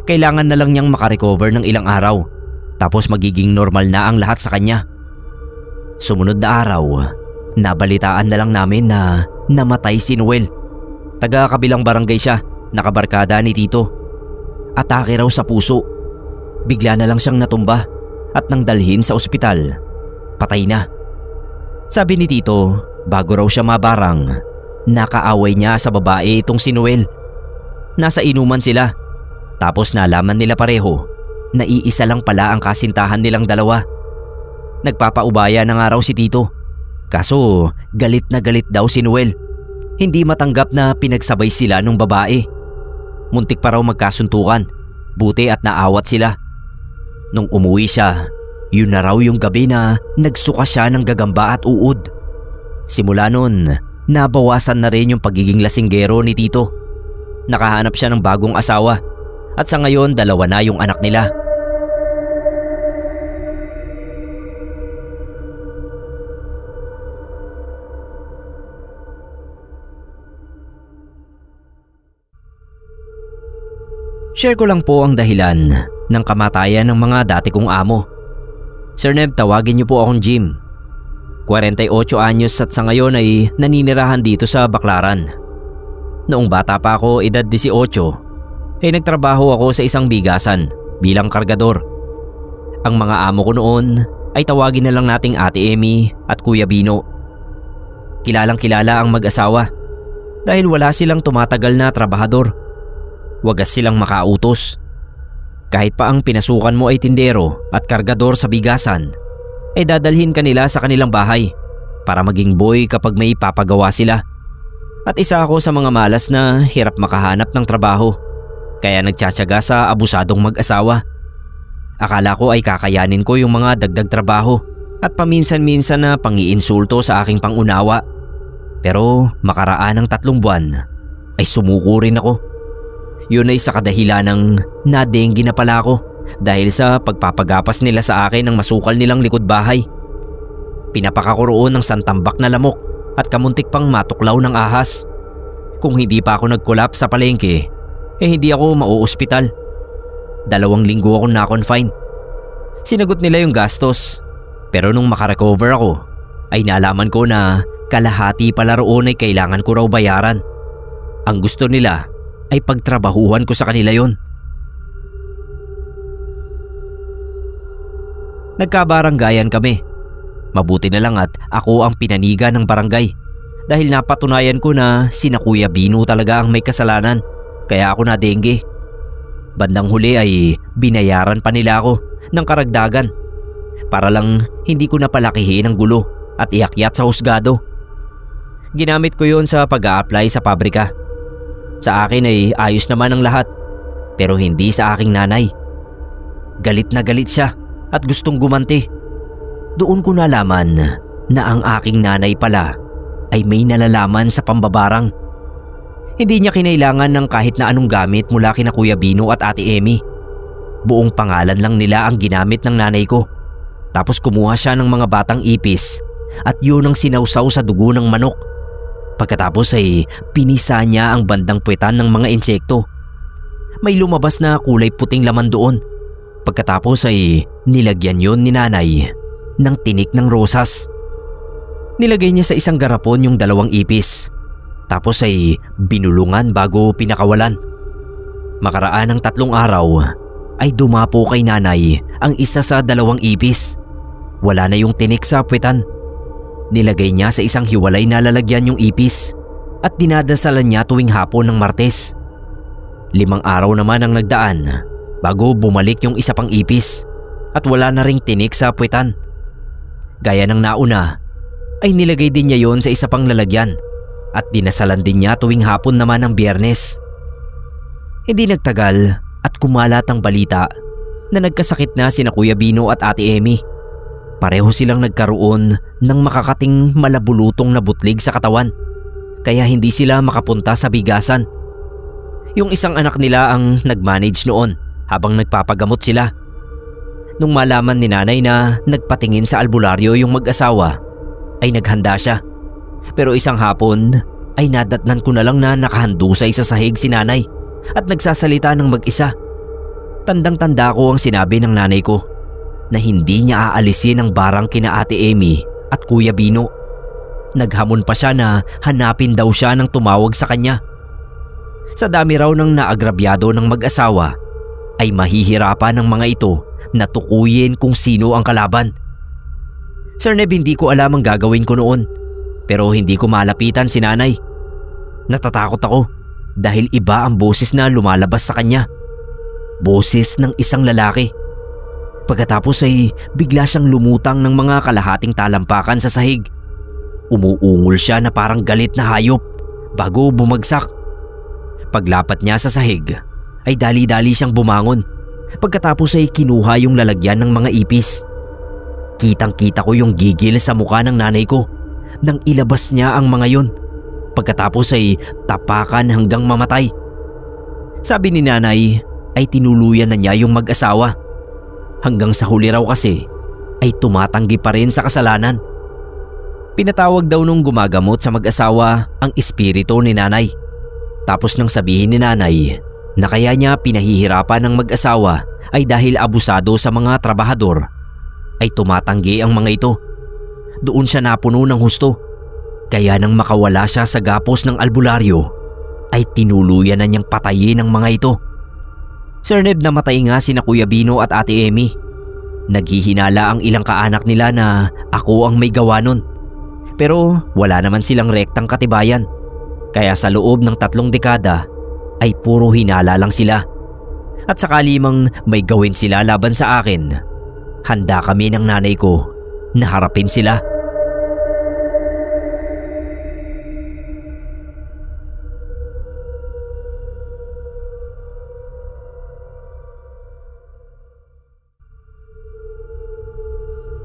Kailangan na lang niyang makarecover ng ilang araw, tapos magiging normal na ang lahat sa kanya. Sumunod na araw, nabalitaan na lang namin na namatay si Noel. Taga kabilang barangay siya, nakabarkada ni Tito. Atake raw sa puso. Bigla na lang siyang natumba at nang dalhin sa ospital, patay na. Sabi ni Tito, bago raw siya mabarang, nakaaway niya sa babae itong si Noel. Nasa inuman sila. Tapos nalaman nila pareho na iisa lang pala ang kasintahan nilang dalawa. Nagpapaubaya na nga raw si Tito. Kaso galit na galit daw si Noel. Hindi matanggap na pinagsabay sila nung babae. Muntik pa raw magkasuntukan. Buti at naawat sila. Nung umuwi siya, yun na raw yung gabi na nagsuka siya ng gagamba at uod. Simula nun, nabawasan na rin yung pagiging lasinggero ni Tito. Nakahanap siya ng bagong asawa. At sa ngayon, 2 na yung anak nila. Share ko lang po ang dahilan ng kamatayan ng mga dati kong amo. Sir Neb, tawagin niyo po akong Jim. 48 anyos at sa ngayon ay naninirahan dito sa Baclaran. Noong bata pa ako, edad 18, ay nagtrabaho ako sa isang bigasan bilang kargador. Ang mga amo ko noon ay tawagin na lang nating Ate Emmy at Kuya Bino. Kilalang kilala ang mag-asawa dahil wala silang tumatagal na trabahador. Wagas silang makautos. Kahit pa ang pinasukan mo ay tindero at kargador sa bigasan, ay dadalhin kanila sa kanilang bahay para maging boy kapag may papagawa sila. At isa ako sa mga malas na hirap makahanap ng trabaho, kaya nagtsatsaga sa abusadong mag-asawa. Akala ko ay kakayanin ko yung mga dagdag trabaho at paminsan-minsan na pangiinsulto sa aking pangunawa. Pero makaraan ng 3 buwan ay sumuko rin ako. Yun ay sa kadahilan ng nadenggi na pala ako dahil sa pagpapagapas nila sa akin ng masukal nilang likod bahay. Pinapaka ko roon ng santambak na lamok at kamuntik pang matuklaw ng ahas. Kung hindi pa ako nag-collapse sa palengke, hindi ako mauospital. 2 linggo akong na-confine. Sinagot nila yung gastos, pero nung makarecover ako, ay nalaman ko na kalahati pala roon ay kailangan ko raw bayaran. Ang gusto nila ay pagtrabahuhan ko sa kanila yon. Nagkabaranggayan kami. Mabuti na lang at ako ang pinaniga ng barangay dahil napatunayan ko na sina Kuya Bino talaga ang may kasalanan, kaya ako nadengge. Bandang huli ay binayaran pa nila ako ng karagdagan para lang hindi ko napalakihin ang gulo at iakyat sa husgado. Ginamit ko yon sa pag-a-apply sa pabrika. Sa akin ay ayos naman ang lahat, pero hindi sa aking nanay. Galit na galit siya at gustong gumanti. Doon ko nalaman na ang aking nanay pala ay may nalalaman sa pambabarang. Hindi niya kinailangan ng kahit na anong gamit mula kina Kuya Bino at Ate Emmy. Buong pangalan lang nila ang ginamit ng nanay ko. Tapos kumuha siya ng mga batang ipis at yun ang sinawsaw sa dugo ng manok. Pagkatapos ay pinisa niya ang bandang puwetan ng mga insekto. May lumabas na kulay puting laman doon. Pagkatapos ay nilagyan yon ni nanay ng tinik ng rosas. Nilagay niya sa isang garapon yung 2 ipis. Tapos ay binulungan bago pinakawalan. Makaraan ng 3 araw ay dumapo kay nanay ang isa sa 2 ipis. Wala na yung tinik sa puwetan. Nilagay niya sa isang hiwalay na lalagyan yung ipis at dinadasalan niya tuwing hapon ng Martes. 5 araw naman ang nagdaan bago bumalik yung isa pang ipis at wala na ring tinik sa puwetan. Gaya ng nauna ay nilagay din niya yon sa isa pang lalagyan at dinasalan din niya tuwing hapon naman ng Biyernes. Hindi nagtagal at kumalat ang balita na nagkasakit na sina Kuya Bino at Ate Emmy. Pareho silang nagkaroon ng makakating malabulutong na butlig sa katawan, kaya hindi sila makapunta sa bigasan. Yung isang anak nila ang nag-manage noon habang nagpapagamot sila. Nung malaman ni nanay na nagpatingin sa albularyo yung mag-asawa, ay naghanda siya. Pero isang hapon ay nadatnan ko na lang na nakahandusay sa sahig si nanay at nagsasalita ng mag-isa. Tandang-tanda ko ang sinabi ng nanay ko na hindi niya aalisin ang barang kina Ate Emmy at Kuya Bino. Naghamon pa siya na hanapin daw siya ng tumawag sa kanya. Sa dami raw ng naagrabyado ng mag-asawa, ay mahihirapan ng mga ito na tukuyin kung sino ang kalaban. Sir Neb, hindi ko alam ang gagawin ko noon, pero hindi ko malapitan si nanay. Natatakot ako dahil iba ang boses na lumalabas sa kanya. Boses ng isang lalaki. Pagkatapos ay bigla siyang lumutang ng mga kalahating talampakan sa sahig. Umuungol siya na parang galit na hayop bago bumagsak. Paglapat niya sa sahig ay dali-dali siyang bumangon. Pagkatapos ay kinuha yung lalagyan ng mga ipis. Kitang-kita ko yung gigil sa mukha ng nanay ko nang ilabas niya ang mga yon. Pagkatapos ay tapakan hanggang mamatay. Sabi ni nanay ay tinuluyan na niya yung mag-asawa. Hanggang sa huli raw kasi ay tumatanggi pa rin sa kasalanan. Pinatawag daw nung gumagamot sa mag-asawa ang espiritu ni nanay. Tapos nang sabihin ni nanay na kaya niya pinahihirapan ng mag-asawa ay dahil abusado sa mga trabahador, ay tumatanggi ang mga ito. Doon siya napuno ng husto. Kaya nang makawala siya sa gapos ng albularyo, ay tinuluyan na niyang patayin ang mga ito. Sir Neb, namatay nga sina Kuya Bino at Ate Emmy. Naghihinala ang ilang kaanak nila na ako ang may gawa nun. Pero wala naman silang rektang katibayan. Kaya sa loob ng 3 dekada ay puro hinala lang sila. At sakali mang may gawin sila laban sa akin, handa kami ng nanay ko na harapin sila.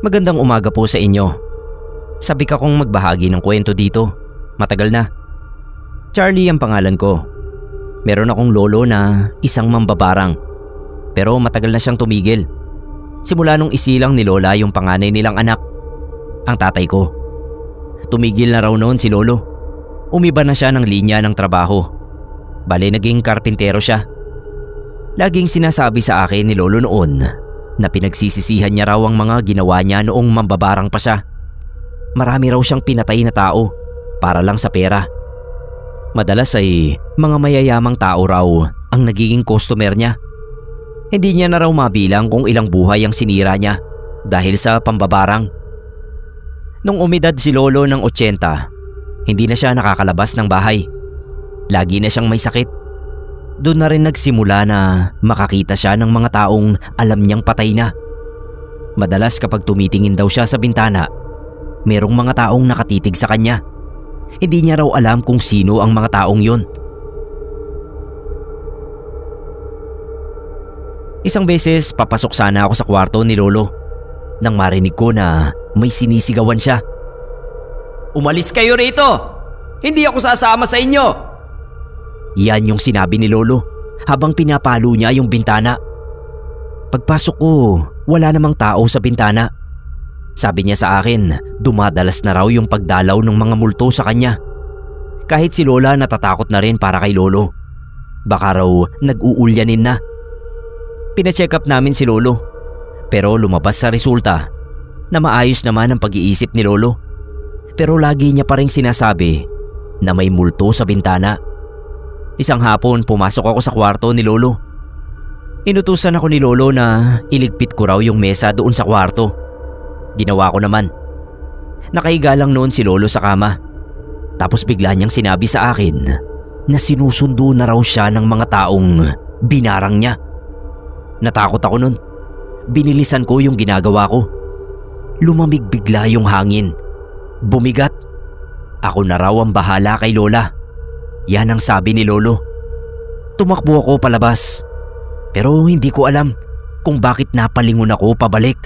Magandang umaga po sa inyo. Sabi ka kong magbahagi ng kwento dito. Matagal na. Charlie ang pangalan ko. Meron akong lolo na isang mambabarang. Pero matagal na siyang tumigil. Simula nung isilang ni Lola yung panganay nilang anak, ang tatay ko. Tumigil na raw noon si lolo. Umiba na siya ng linya ng trabaho. Bale, naging karpintero siya. Laging sinasabi sa akin ni lolo noon na pinagsisisihan niya raw ang mga ginawa niya noong mambabarang pa siya. Marami raw siyang pinatay na tao para lang sa pera. Madalas ay mga mayayamang tao raw ang nagiging customer niya. Hindi niya na raw mabilang kung ilang buhay ang sinira niya dahil sa pambabarang. Nung umidad si lolo ng 80, hindi na siya nakakalabas ng bahay. Lagi na siyang may sakit. Doon na rin nagsimula na makakita siya ng mga taong alam niyang patay na. Madalas kapag tumitingin daw siya sa bintana, merong mga taong nakatitig sa kanya. Hindi niya raw alam kung sino ang mga taong yun. Isang beses papasok sana ako sa kwarto ni lolo nang marinig ko na may sinisigawan siya. "Umalis kayo rito! Hindi ako sasama sa inyo!" Yan yung sinabi ni lolo habang pinapalo niya yung bintana. Pagpasok ko, wala namang tao sa bintana. Sabi niya sa akin, dumadalas na raw yung pagdalaw ng mga multo sa kanya. Kahit si Lola natatakot na rin para kay lolo. Baka raw nag-uulyanin na. Pina-check up namin si lolo, pero lumabas sa resulta na maayos naman ang pag-iisip ni lolo. Pero lagi niya pa rin sinasabi na may multo sa bintana. Isang hapon pumasok ako sa kwarto ni lolo. Inutusan ako ni lolo na iligpit ko raw yung mesa doon sa kwarto. Ginawa ko naman. Nakahiga lang noon si lolo sa kama. Tapos bigla niyang sinabi sa akin na sinusundo na raw siya ng mga taong binarang niya. Natakot ako nun. Binilisan ko yung ginagawa ko. Lumamig bigla yung hangin. Bumigat. Ako na raw ang bahala kay lola. Yan ang sabi ni lolo. Tumakbo ako palabas. Pero hindi ko alam kung bakit napalingon ako pabalik.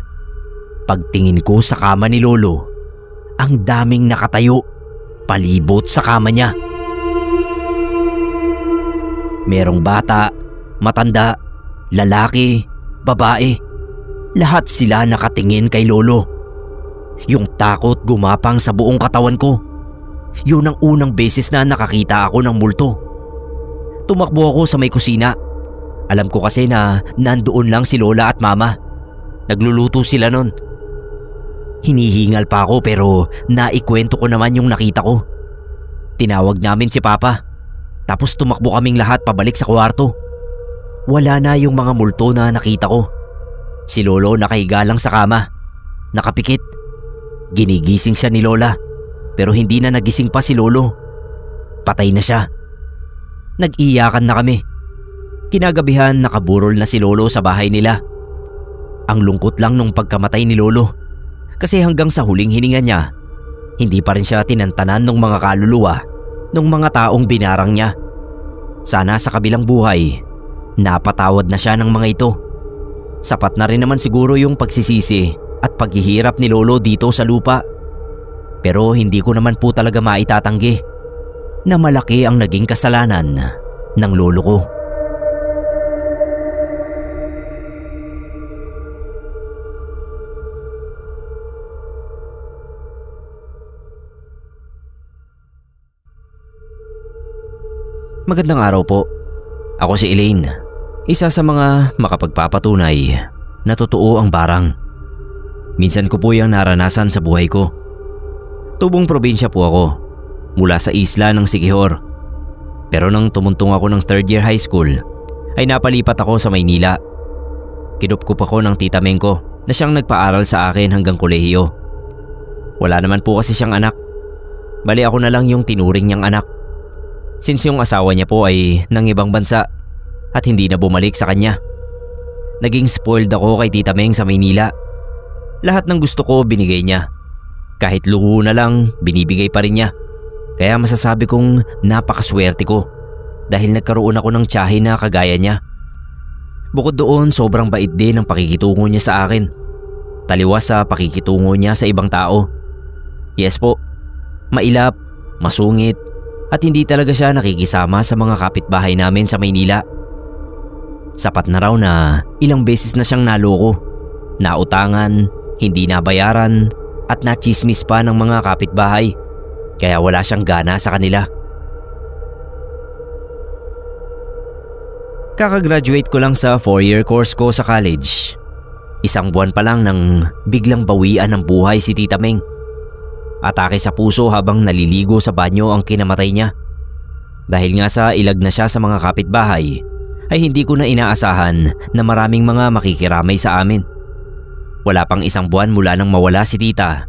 Pagtingin ko sa kama ni lolo, ang daming nakatayo palibot sa kama niya. Merong bata, matanda, lalaki, babae. Lahat sila nakatingin kay lolo. Yung takot gumapang sa buong katawan ko. Yun ang unang beses na nakakita ako ng multo. Tumakbo ako sa may kusina. Alam ko kasi na nandoon lang si lola at mama. Nagluluto sila nun. Hinihingal pa ako pero naikwento ko naman yung nakita ko. Tinawag namin si papa. Tapos tumakbo kaming lahat pabalik sa kwarto. Wala na yung mga multo na nakita ko. Si lolo nakahiga lang sa kama. Nakapikit. Ginigising siya ni lola. Pero hindi na nagising pa si lolo. Patay na siya. Nag-iyakan na kami. Kinagabihan nakaburol na si lolo sa bahay nila. Ang lungkot lang nung pagkamatay ni lolo. Kasi hanggang sa huling hininga niya, hindi pa rin siya tinantanan ng mga kaluluwa ng mga taong binarang niya. Sana sa kabilang buhay, napatawad na siya ng mga ito. Sapat na rin naman siguro yung pagsisisi at paghihirap ni lolo dito sa lupa. Pero hindi ko naman po talaga maitatanggi na malaki ang naging kasalanan ng lolo ko. Magandang araw po. Ako si Elaine. Isa sa mga makapagpapatunay na totoo ang barang. Minsan ko po yung naranasan sa buhay ko. Tubong probinsya po ako, mula sa isla ng Siquijor. Pero nang tumuntong ako ng 3rd year high school, ay napalipat ako sa Maynila. Kinupkup ako ng tita Meng ko na siyang nagpaaral sa akin hanggang kolehiyo. Wala naman po kasi siyang anak. Bali ako na lang yung tinuring niyang anak. Since yung asawa niya po ay nang ibang bansa at hindi na bumalik sa kanya. Naging spoiled ako kay tita Meng sa Maynila. Lahat ng gusto ko binigay niya. Kahit luho na lang binibigay pa rin niya. Kaya masasabi kong napakaswerte ko dahil nagkaroon ako ng tiyahin na kagaya niya. Bukod doon, sobrang bait din ang pakikitungo niya sa akin. Taliwas sa pakikitungo niya sa ibang tao. Yes po, mailap, masungit, at hindi talaga siya nakikisama sa mga kapitbahay namin sa Maynila. Sapat na raw na ilang beses na siyang naloko, nautangan, hindi nabayaran, at nachismis pa ng mga kapitbahay. Kaya wala siyang gana sa kanila. Kakagraduate ko lang sa 4-year course ko sa college. Isang buwan pa lang nang biglang bawian ng buhay si tita Meng. Atake sa puso habang naliligo sa banyo ang kinamatay niya. Dahil nga sa ilag na siya sa mga kapitbahay, ay hindi ko na inaasahan na maraming mga makikiramay sa amin. Wala pang isang buwan mula nang mawala si tita,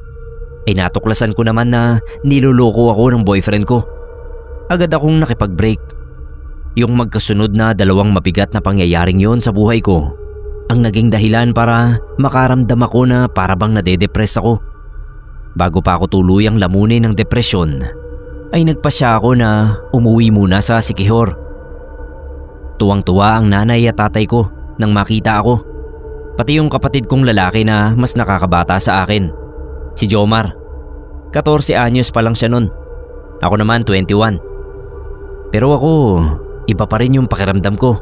ay natuklasan ko naman na niloloko ako ng boyfriend ko. Agad akong nakipag-break. Yung magkasunod na dalawang mabigat na pangyayaring yon sa buhay ko ang naging dahilan para makaramdam ako na parabang nade-depress ako. Bago pa ako tuluyang lamunin ng depresyon, ay nagpasya ako na umuwi muna sa Siquijor. Tuwang-tuwa ang nanay at tatay ko nang makita ako. Pati yung kapatid kong lalaki na mas nakakabata sa akin, si Jomar. 14 anyos pa lang siya nun. Ako naman 21. Pero ako, iba pa rin yung pakiramdam ko.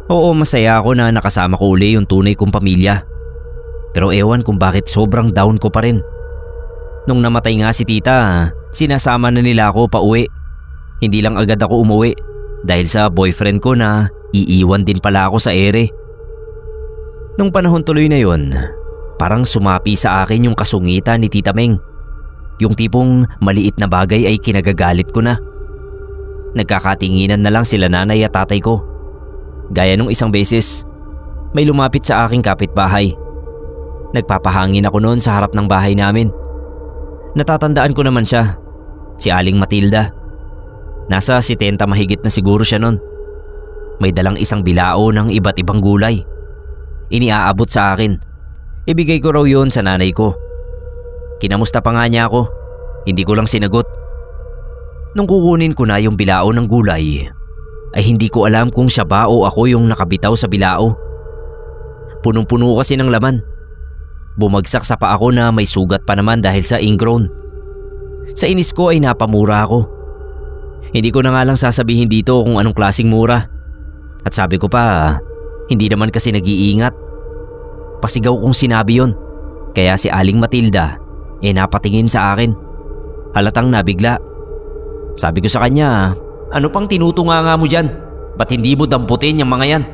Oo, masaya ako na nakasama ko uli yung tunay kong pamilya. Pero ewan kung bakit sobrang down ko pa rin. Nung namatay nga si tita, sinasama na nila ako pa uwi. Hindi lang agad ako umuwi dahil sa boyfriend ko na iiwan din pala ako sa ere. Nung panahon tuloy na yon, parang sumapi sa akin yung kasungitan ni tita Meng. Yung tipong maliit na bagay ay kinagagalit ko na. Nagkakatinginan na lang sila nanay at tatay ko. Gaya nung isang beses, may lumapit sa aking kapitbahay. Nagpapahangin ako noon sa harap ng bahay namin. Natatandaan ko naman siya, si Aling Matilda. Nasa 70 mahigit na siguro siya noon. May dalang isang bilao ng iba't ibang gulay. Iniaabot sa akin. Ibigay ko raw yun sa nanay ko. Kinamusta pa nga niya ako, hindi ko lang sinagot. Nung kukunin ko na yung bilao ng gulay, ay hindi ko alam kung siya ba o ako yung nakabitaw sa bilao. Punong-puno kasi ng laman. Bumagsak sa paa ko na may sugat pa naman dahil sa ingrown. Sa inis ko ay napamura ako. Hindi ko na nga lang sasabihin dito kung anong klaseng mura. At sabi ko pa, hindi naman kasi nag-iingat. Pasigaw kong sinabi yon. Kaya si Aling Matilda napatingin sa akin. Halatang nabigla. Sabi ko sa kanya, ano pang tinutunganga mo dyan? Ba't hindi mo damputin yung mga yan?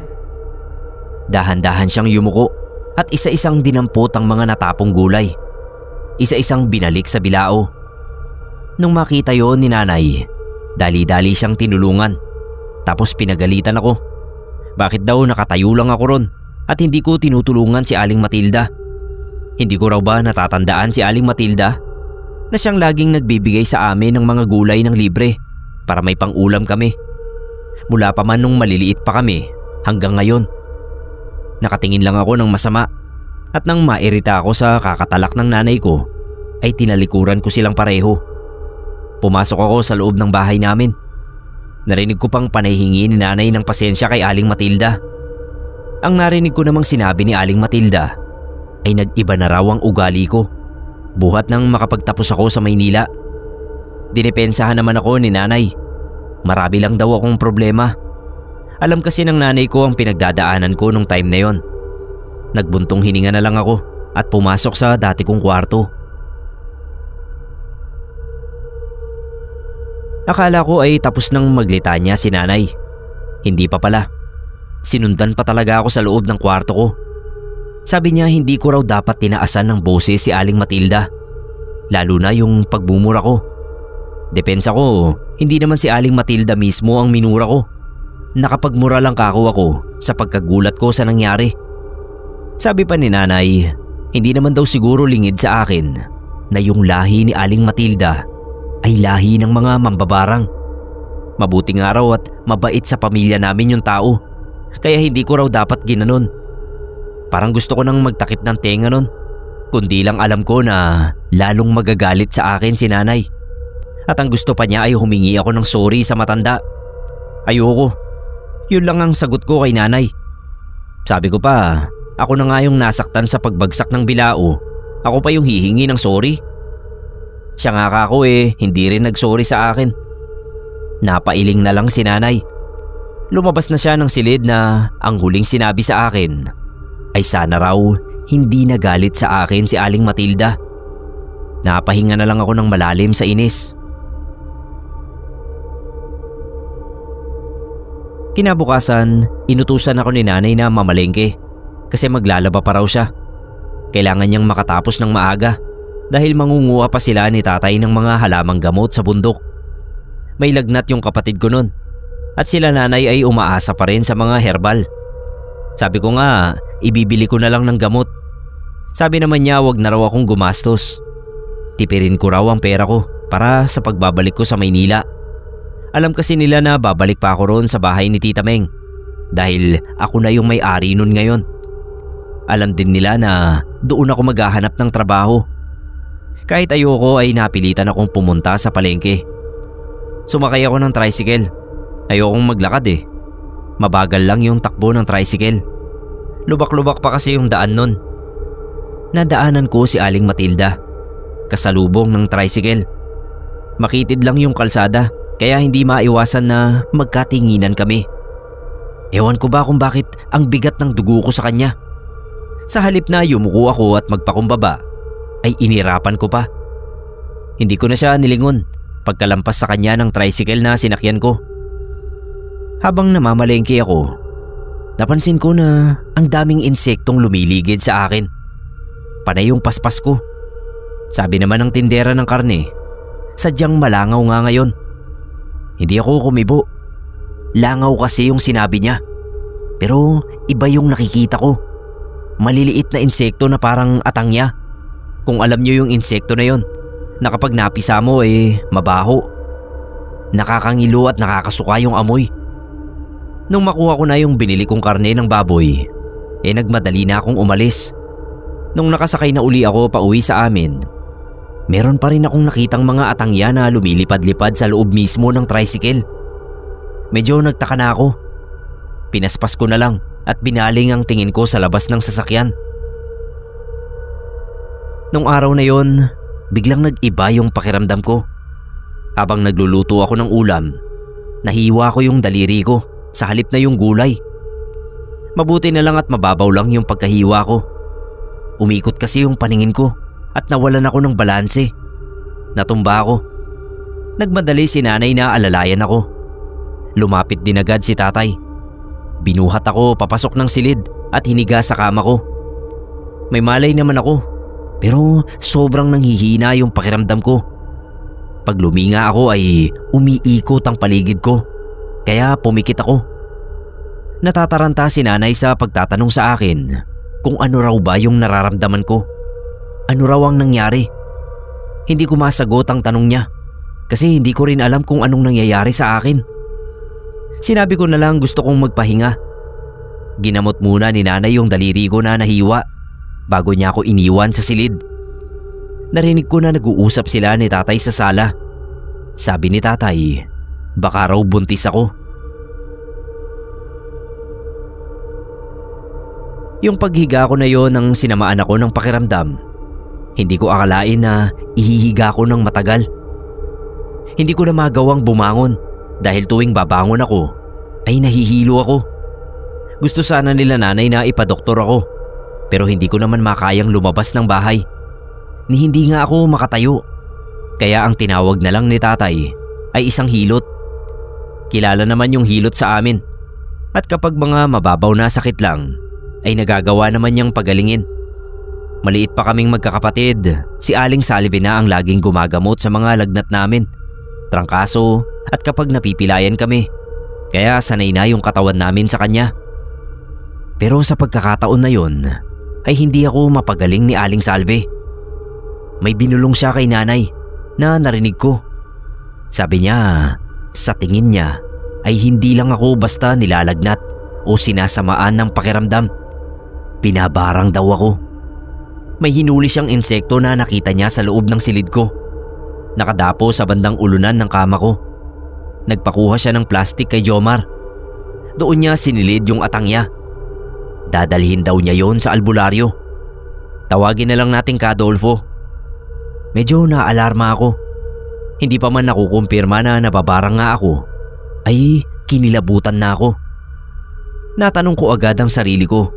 Dahan-dahan siyang yumuko at isa-isang dinampot ang mga natapong gulay. Isa-isang binalik sa bilao. Nung makita yon ni nanay, dali-dali siyang tinulungan. Tapos pinagalitan ako. Bakit daw nakatayo lang ako ron at hindi ko tinutulungan si Aling Matilda? Hindi ko raw ba natatandaan si Aling Matilda na siyang laging nagbibigay sa amin ng mga gulay ng libre para may pang-ulam kami? Mula pa man nung maliliit pa kami hanggang ngayon. Nakatingin lang ako ng masama at nang mairita ako sa kakatalak ng nanay ko ay tinalikuran ko silang pareho. Pumasok ako sa loob ng bahay namin. Narinig ko pang panahihingi ni nanay ng pasensya kay Aling Matilda. Ang narinig ko namang sinabi ni Aling Matilda ay nag-iba na raw ang ugali ko buhat nang makapagtapos ako sa Maynila. Dinepensahan naman ako ni nanay. Marami lang daw akong problema. Alam kasi ng nanay ko ang pinagdadaanan ko nung time na yon. Nagbuntong hininga na lang ako at pumasok sa dati kong kwarto. Akala ko ay tapos nang maglitanya si nanay. Hindi pa pala. sinundan pa talaga ako sa loob ng kwarto ko. Sabi niya hindi ko raw dapat tinaasan ng boses si Aling Matilda, lalo na yung pagbumura ko. Depensa ko, hindi naman si Aling Matilda mismo ang minura ko. Nakapagmura lang kako ako sa pagkagulat ko sa nangyari. Sabi pa ni nanay, hindi naman daw siguro lingid sa akin na yung lahi ni Aling Matilda ay lahi ng mga mambabarang. Mabuting araw at mabait sa pamilya namin yung tao, kaya hindi ko raw dapat ginanon. Parang gusto ko nang magtakip ng tenga nun, kundi lang alam ko na lalong magagalit sa akin si nanay. At ang gusto pa niya ay humingi ako ng sorry sa matanda. Ayoko. Yun lang ang sagot ko kay nanay. Sabi ko pa, ako na nga yung nasaktan sa pagbagsak ng bilao. Ako pa yung hihingi ng sorry. Siya nga kako hindi rin nagsorry sa akin. Napailing na lang si nanay. Lumabas na siya ng silid na ang huling sinabi sa akin ay sana raw hindi nagalit sa akin si Aling Matilda. Napahinga na lang ako ng malalim sa inis. Kinabukasan, inutusan ako ni nanay na mamalengke kasi maglalaba pa raw siya. Kailangan niyang makatapos ng maaga dahil mangunguha pa sila ni tatay ng mga halamang gamot sa bundok. May lagnat yung kapatid ko nun at sila nanay ay umaasa pa rin sa mga herbal. Sabi ko nga, ibibili ko na lang ng gamot. Sabi naman niya wag na raw akong gumastos. Tipirin ko raw ang pera ko para sa pagbabalik ko sa Maynila. Alam kasi nila na babalik pa ako roon sa bahay ni Tita Meng dahil ako na yung may-ari nun ngayon. Alam din nila na doon ako maghahanap ng trabaho. Kahit ayoko ay napilitan akong pumunta sa palengke. Sumakay ako ng tricycle. Ayokong maglakad Mabagal lang yung takbo ng tricycle. Lubak-lubak pa kasi yung daan nun. Nadaanan ko si Aling Matilda kasalubong ng tricycle. Makitid lang yung kalsada kaya hindi maiwasan na magkatinginan kami. Ewan ko ba kung bakit ang bigat ng dugo ko sa kanya. Sa halip na yumuko ako at magpakumbaba ay inirapan ko pa. Hindi ko na siya nilingon pagkalampas sa kanya ng tricycle na sinakyan ko. Habang namamalengke ako, napansin ko na ang daming insektong lumiligid sa akin. Panay yung paspas ko. Sabi naman ng tindera ng karne, sadyang malangaw nga ngayon. Hindi ako kumibo. Langaw kasi yung sinabi niya. Pero iba yung nakikita ko. Maliliit na insekto na parang atangya. Kung alam niyo yung insekto na yon, na kapag napisa mo mabaho. Nakakangilo at nakakasuka yung amoy. Nung makuha ko na yung binili kong karne ng baboy, nagmadali na akong umalis. Nung nakasakay na uli ako pauwi sa amin, meron pa rin akong nakitang mga atangya na lumilipad-lipad sa loob mismo ng tricycle. Medyo nagtaka na ako. Pinaspas ko na lang at binaling ang tingin ko sa labas ng sasakyan. Nung araw na yon, biglang nag-iba yung pakiramdam ko. Habang nagluluto ako ng ulam, nahiwa ko yung daliri ko sa halip na yung gulay. Mabuti na lang at mababaw lang yung pagkahiwa ko. Umikot kasi yung paningin ko at nawalan ako ng balanse. Natumba ako. Nagmadali si nanay na alalayan ako. Lumapit din agad si tatay. Binuhat ako papasok ng silid at hiniga sa kama ko. May malay naman ako, pero sobrang nanghihina yung pakiramdam ko. Pag luminga ako ay umiikot ang paligid ko, kaya pumikit ako. Natataranta si nanay sa pagtatanong sa akin kung ano raw ba yung nararamdaman ko. Ano raw ang nangyari? Hindi ko masagot ang tanong niya kasi hindi ko rin alam kung anong nangyayari sa akin. Sinabi ko na lang gusto kong magpahinga. Ginamot muna ni nanay yung daliri ko na nahiwa bago niya ako iniwan sa silid. Narinig ko na nag-uusap sila ni tatay sa sala. Sabi ni tatay, baka raw buntis ako. Yung paghiga ko na yon ang sinamaan ako ng pakiramdam. Hindi ko akalain na ihihiga ko ng matagal. Hindi ko na magawang bumangon dahil tuwing babangon ako ay nahihilo ako. Gusto sana nila nanay na ipadoktor ako pero hindi ko naman makayang lumabas ng bahay. Ni hindi nga ako makatayo. Kaya ang tinawag na lang ni tatay ay isang hilot. Kilala naman yung hilot sa amin. At kapag mga mababaw na sakit lang, ay nagagawa naman niyang pagalingin. Maliit pa kaming magkakapatid, si Aling Salve na ang laging gumagamot sa mga lagnat namin, trangkaso at kapag napipilayan kami. Kaya sanay na yung katawan namin sa kanya. Pero sa pagkakataon na yun, ay hindi ako mapagaling ni Aling Salve. May binulong siya kay nanay na narinig ko. Sabi niya, sa tingin niya ay hindi lang ako basta nilalagnat o sinasamaan ng pakiramdam. Binabarang daw ako. May hinuli siyang insekto na nakita niya sa loob ng silid ko. Nakadapo sa bandang ulunan ng kama ko. Nagpakuha siya ng plastik kay Jomar. Doon niya sinilid yung atang niya. Dadalhin daw niya yon sa albularyo. Tawagin na lang natin Kadolfo. Medyo naalarma ako. Hindi pa man nakukumpirma na nababarang nga ako, ay kinilabutan na ako. Natanong ko agad ang sarili ko.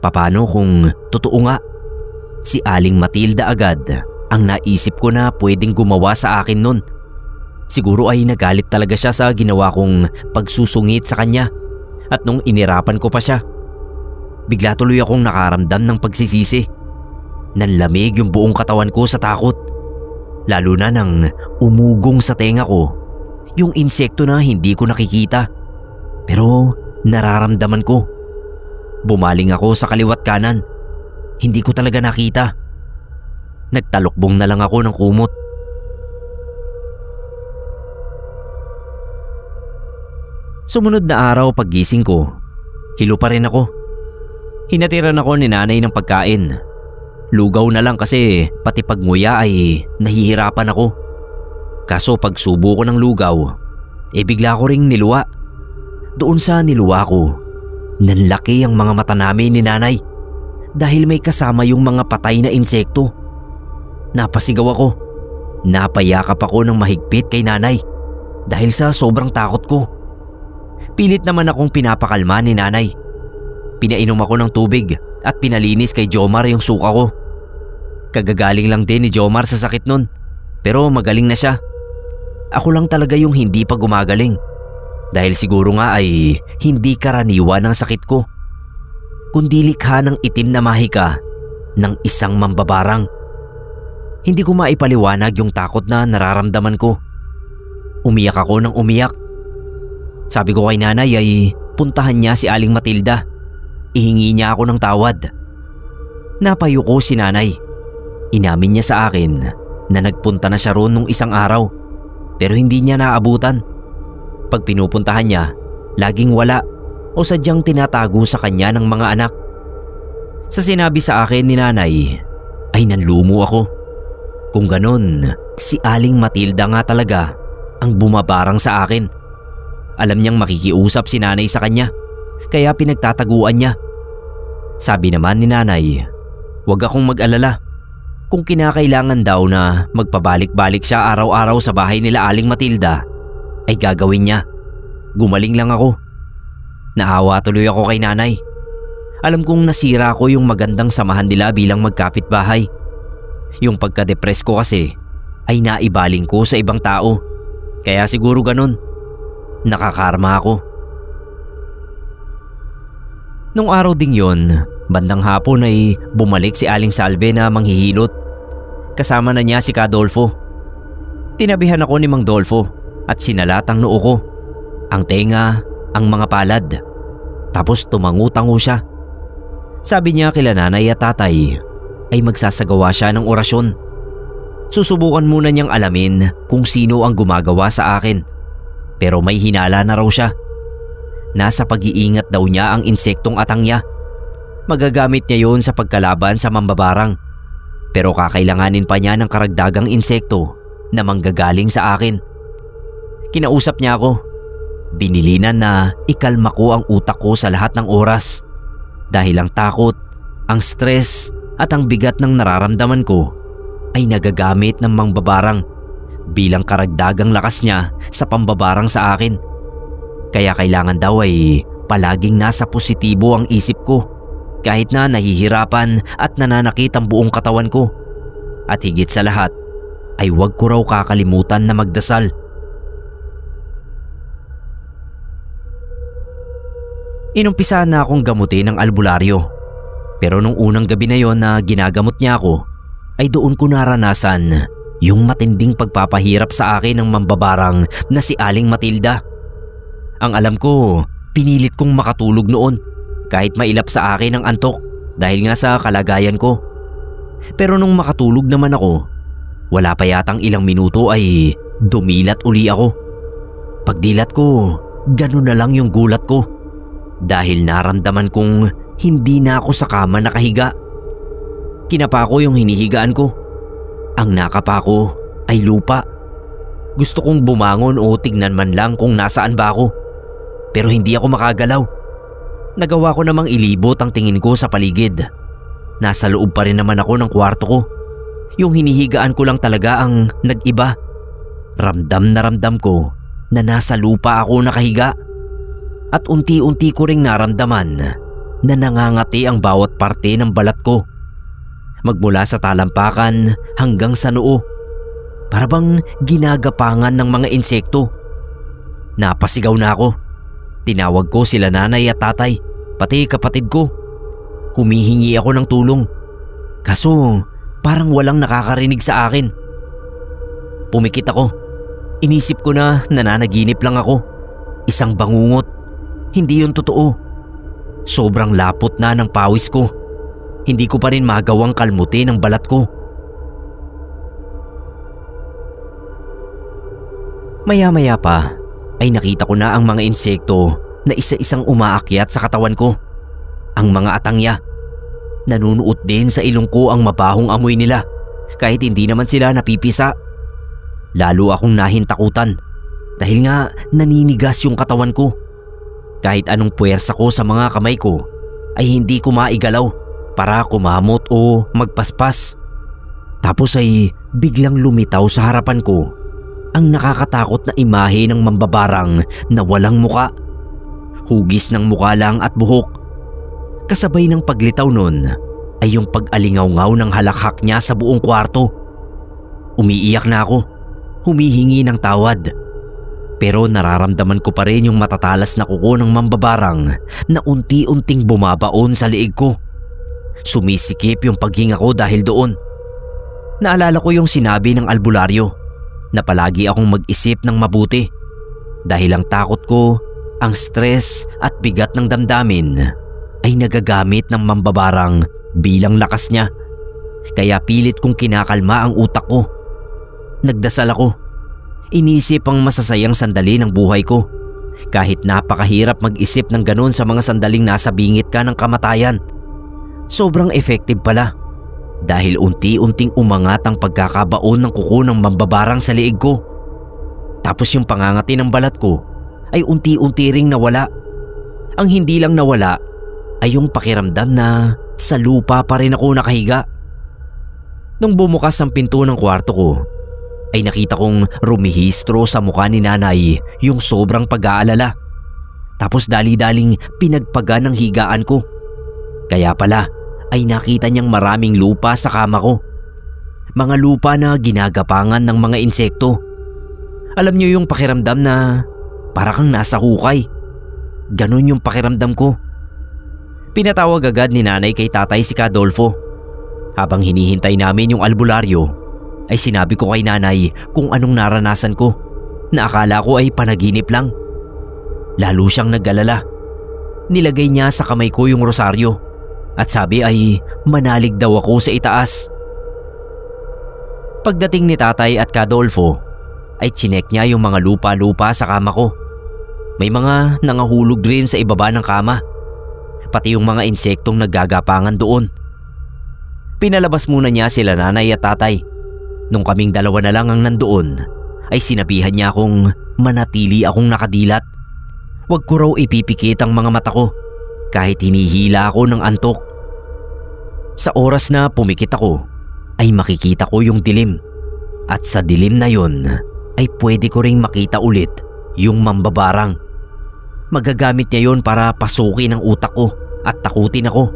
Paano kung totoo nga? Si Aling Matilda agad ang naisip ko na pwedeng gumawa sa akin nun. Siguro ay nagalit talaga siya sa ginawa kong pagsusungit sa kanya at nung inirapan ko pa siya. Bigla tuloy akong nakaramdam ng pagsisisi. Nanlamig yung buong katawan ko sa takot. Lalo na nang umugong sa tenga ko yung insekto na hindi ko nakikita. Pero nararamdaman ko. Bumaling ako sa kaliwat kanan. Hindi ko talaga nakita. Nagtalokbong na lang ako ng kumot. Sumunod na araw paggising ko, hilo pa rin ako. Hinatiran ako ni nanay ng pagkain. Lugaw na lang kasi pati pagnguya ay nahihirapan ako. Kaso pag subo ko ng lugaw, bigla ko ring niluwa. Doon sa niluwa ko, nanlaki ang mga mata namin ni nanay dahil may kasama yung mga patay na insekto. Napasigaw ako. Napayakap ako ng mahigpit kay nanay dahil sa sobrang takot ko. Pilit naman akong pinapakalma ni nanay. Pinainom ako ng tubig at pinalinis kay Jomar yung suka ko. Kagagaling lang din ni Jomar sa sakit nun, pero magaling na siya. Ako lang talaga yung hindi pa gumagaling dahil siguro nga ay hindi karaniwan ang sakit ko, kundi likha ng itim na mahika ng isang mambabarang. Hindi ko maipaliwanag yung takot na nararamdaman ko. Umiyak ako ng umiyak. Sabi ko kay nanay ay puntahan niya si Aling Matilda. Ihingi niya ako ng tawad. Napayo ko si nanay. Inamin niya sa akin na nagpunta na siya roon nung isang araw pero hindi niya naabutan. Pag pinupuntahan niya, laging wala o sadyang tinatago sa kanya ng mga anak. Sa sinabi sa akin ni nanay ay nanlumo ako. Kung ganon, si Aling Matilda nga talaga ang bumabarang sa akin. Alam niyang makikiusap si nanay sa kanya kaya pinagtataguan niya. Sabi naman ni nanay, huwag akong mag-alala. Kung kinakailangan daw na magpabalik-balik siya araw-araw sa bahay nila Aling Matilda, ay gagawin niya. Gumaling lang ako. Naawa tuloy ako kay nanay. Alam kong nasira ko yung magandang samahan nila bilang magkapitbahay. Yung pagka-depress ko kasi ay naibaling ko sa ibang tao. Kaya siguro ganon. Nakakarma ako. Nung araw ding yon, bandang hapon ay bumalik si Aling Salve na manghihilot. Kasama na niya si Kadolfo. Tinabihan ako ni Mang Dolfo at sinalat ang noo ko, ang tenga, ang mga palad. Tapos tumangu-tango siya. Sabi niya kila nanay at tatay ay magsasagawa siya ng orasyon. Susubukan muna niyang alamin kung sino ang gumagawa sa akin. Pero may hinala na raw siya. Nasa pag-iingat daw niya ang insektong atang niya. Magagamit niya yon sa pagkalaban sa mambabarang. Pero kakailanganin pa niya ng karagdagang insekto na manggagaling sa akin. Kinausap niya ako. Binilinan na ikalma ko ang utak ko sa lahat ng oras. Dahil ang takot, ang stress at ang bigat ng nararamdaman ko ay nagagamit ng mangbabarang bilang karagdagang lakas niya sa pambabarang sa akin. Kaya kailangan daw ay palaging nasa positibo ang isip ko kahit na nahihirapan at nananakit ang buong katawan ko. At higit sa lahat ay huwag ko raw kakalimutan na magdasal. Inumpisahan na akong gamutin ng albularyo. Pero nung unang gabi na yon na ginagamot niya ako, ay doon ko naranasan yung matinding pagpapahirap sa akin ng mambabarang na si Aling Matilda. Ang alam ko, pinilit kong makatulog noon kahit mailap sa akin ang antok dahil nga sa kalagayan ko. Pero nung makatulog naman ako, wala pa yatang ilang minuto ay dumilat uli ako. Pagdilat ko, ganun na lang yung gulat ko dahil naramdaman kong hindi na ako sa kama nakahiga. Kinapa ko yung hinihigaan ko. Ang nakapa ko ay lupa. Gusto kong bumangon o tignan man lang kung nasaan ba ako. Pero hindi ako makagalaw. Nagawa ko namang ilibot ang tingin ko sa paligid. Nasa loob pa rin naman ako ng kwarto ko. Yung hinihigaan ko lang talaga ang nag-iba. Ramdam na ramdam ko na nasa lupa ako nakahiga. At unti-unti ko ring naramdaman na nangangati ang bawat parte ng balat ko. Magmula sa talampakan hanggang sa noo. Para bang ginagapangan ng mga insekto. Napasigaw na ako. Tinawag ko sila nanay at tatay, pati kapatid ko. Humihingi ako ng tulong. Kaso parang walang nakakarinig sa akin. Pumikit ako. Inisip ko na nananaginip lang ako. Isang bangungot. Hindi yun totoo. Sobrang lapot na ng pawis ko. Hindi ko pa rin magawang kalmutin ang balat ko. Maya-maya pa ay nakita ko na ang mga insekto na isa-isang umaakyat sa katawan ko. Ang mga atangya. Nanunuot din sa ilong ko ang mabahong amoy nila kahit hindi naman sila napipisa. Lalo akong nahintakutan dahil nga naninigas yung katawan ko. Kahit anong puwersa ko sa mga kamay ko ay hindi ko maigalaw para kumamot o magpaspas. Tapos ay biglang lumitaw sa harapan ko ang nakakatakot na imahe ng mambabarang na walang muka. Hugis ng muka lang at buhok. Kasabay ng paglitaw nun ay yung pag-alingaw-ngaw ng halakhak niya sa buong kwarto. Umiiyak na ako, humihingi ng tawad. Pero nararamdaman ko pa rin yung matatalas na kuko ng mambabarang na unti-unting bumabaon sa liig ko. Sumisikip yung paghinga ko dahil doon. Naalala ko yung sinabi ng albularyo na palagi akong mag-isip ng mabuti dahil ang takot ko, ang stress at bigat ng damdamin ay nagagamit ng mambabarang bilang lakas niya. Kaya pilit kong kinakalma ang utak ko. Nagdasal ako. Inisip ang masasayang sandali ng buhay ko. Kahit napakahirap mag-isip ng ganun sa mga sandaling nasa bingit ka ng kamatayan. Sobrang effective pala. Dahil unti-unting umangat ang pagkakabaon ng kuko ng mambabarang sa liig ko. Tapos yung pangangati ng balat ko ay unti-unti ring nawala. Ang hindi lang nawala ay yung pakiramdam na sa lupa pa rin ako nakahiga. Nung bumukas ang pinto ng kwarto ko, ay nakita kong rumihistro sa mukha ni nanay yung sobrang pag-aalala. Tapos dali-daling pinagpaga ng higaan ko. Kaya pala ay nakita niyang maraming lupa sa kama ko. Mga lupa na ginagapangan ng mga insekto. Alam niyo yung pakiramdam na para kang nasa hukay. Ganon yung pakiramdam ko. Pinatawag agad ni nanay kay tatay si Cadolfo. Habang hinihintay namin yung albularyo, ay sinabi ko kay nanay kung anong naranasan ko na akala ko ay panaginip lang. Lalo siyang nag-alala. Nilagay niya sa kamay ko yung rosaryo at sabi ay manalig daw ako sa itaas. Pagdating ni tatay at Cadolfo ay chinek niya yung mga lupa-lupa sa kama ko. May mga nangahulog rin sa ibaba ng kama, pati yung mga insektong naggagapangan doon. Pinalabas muna niya sila nanay at tatay. Nung kaming dalawa na lang ang nandoon ay sinabihan niya akong manatili akong nakadilat. Huwag ko raw ipipikit ang mga mata ko kahit hinihila ako ng antok. Sa oras na pumikit ako ay makikita ko yung dilim. At sa dilim na yon ay pwede ko ring makita ulit yung mambabarang. Magagamit niya yon para pasukin ang utak ko at takutin ako.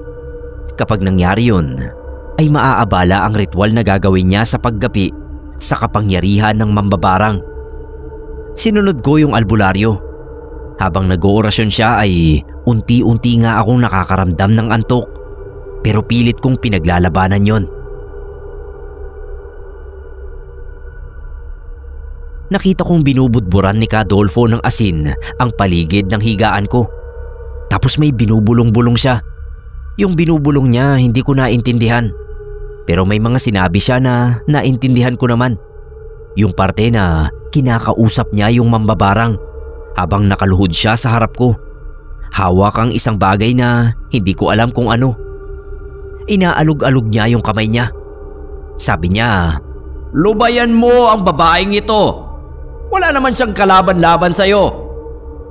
Kapag nangyari yon ay maaabala ang ritual na gagawin niya sa paggapi sa kapangyarihan ng mambabarang. Sinunod ko yung albularyo. Habang nag-oorasyon siya ay Unti-unti nga akong nakakaramdam ng antok, pero pilit kong pinaglalabanan yon. Nakita kong binubudburan ni Kadolfo ng asin ang paligid ng higaan ko. Tapos may binubulong-bulong siya. Yung binubulong niya hindi ko naintindihan. Pero may mga sinabi siya na naintindihan ko naman. Yung parte na kinakausap niya yung mambabarang habang nakaluhod siya sa harap ko. Hawak ang isang bagay na hindi ko alam kung ano. Inaalog-alog niya yung kamay niya. Sabi niya, "Lubayan mo ang babaeng ito. Wala naman siyang kalaban-laban sa'yo.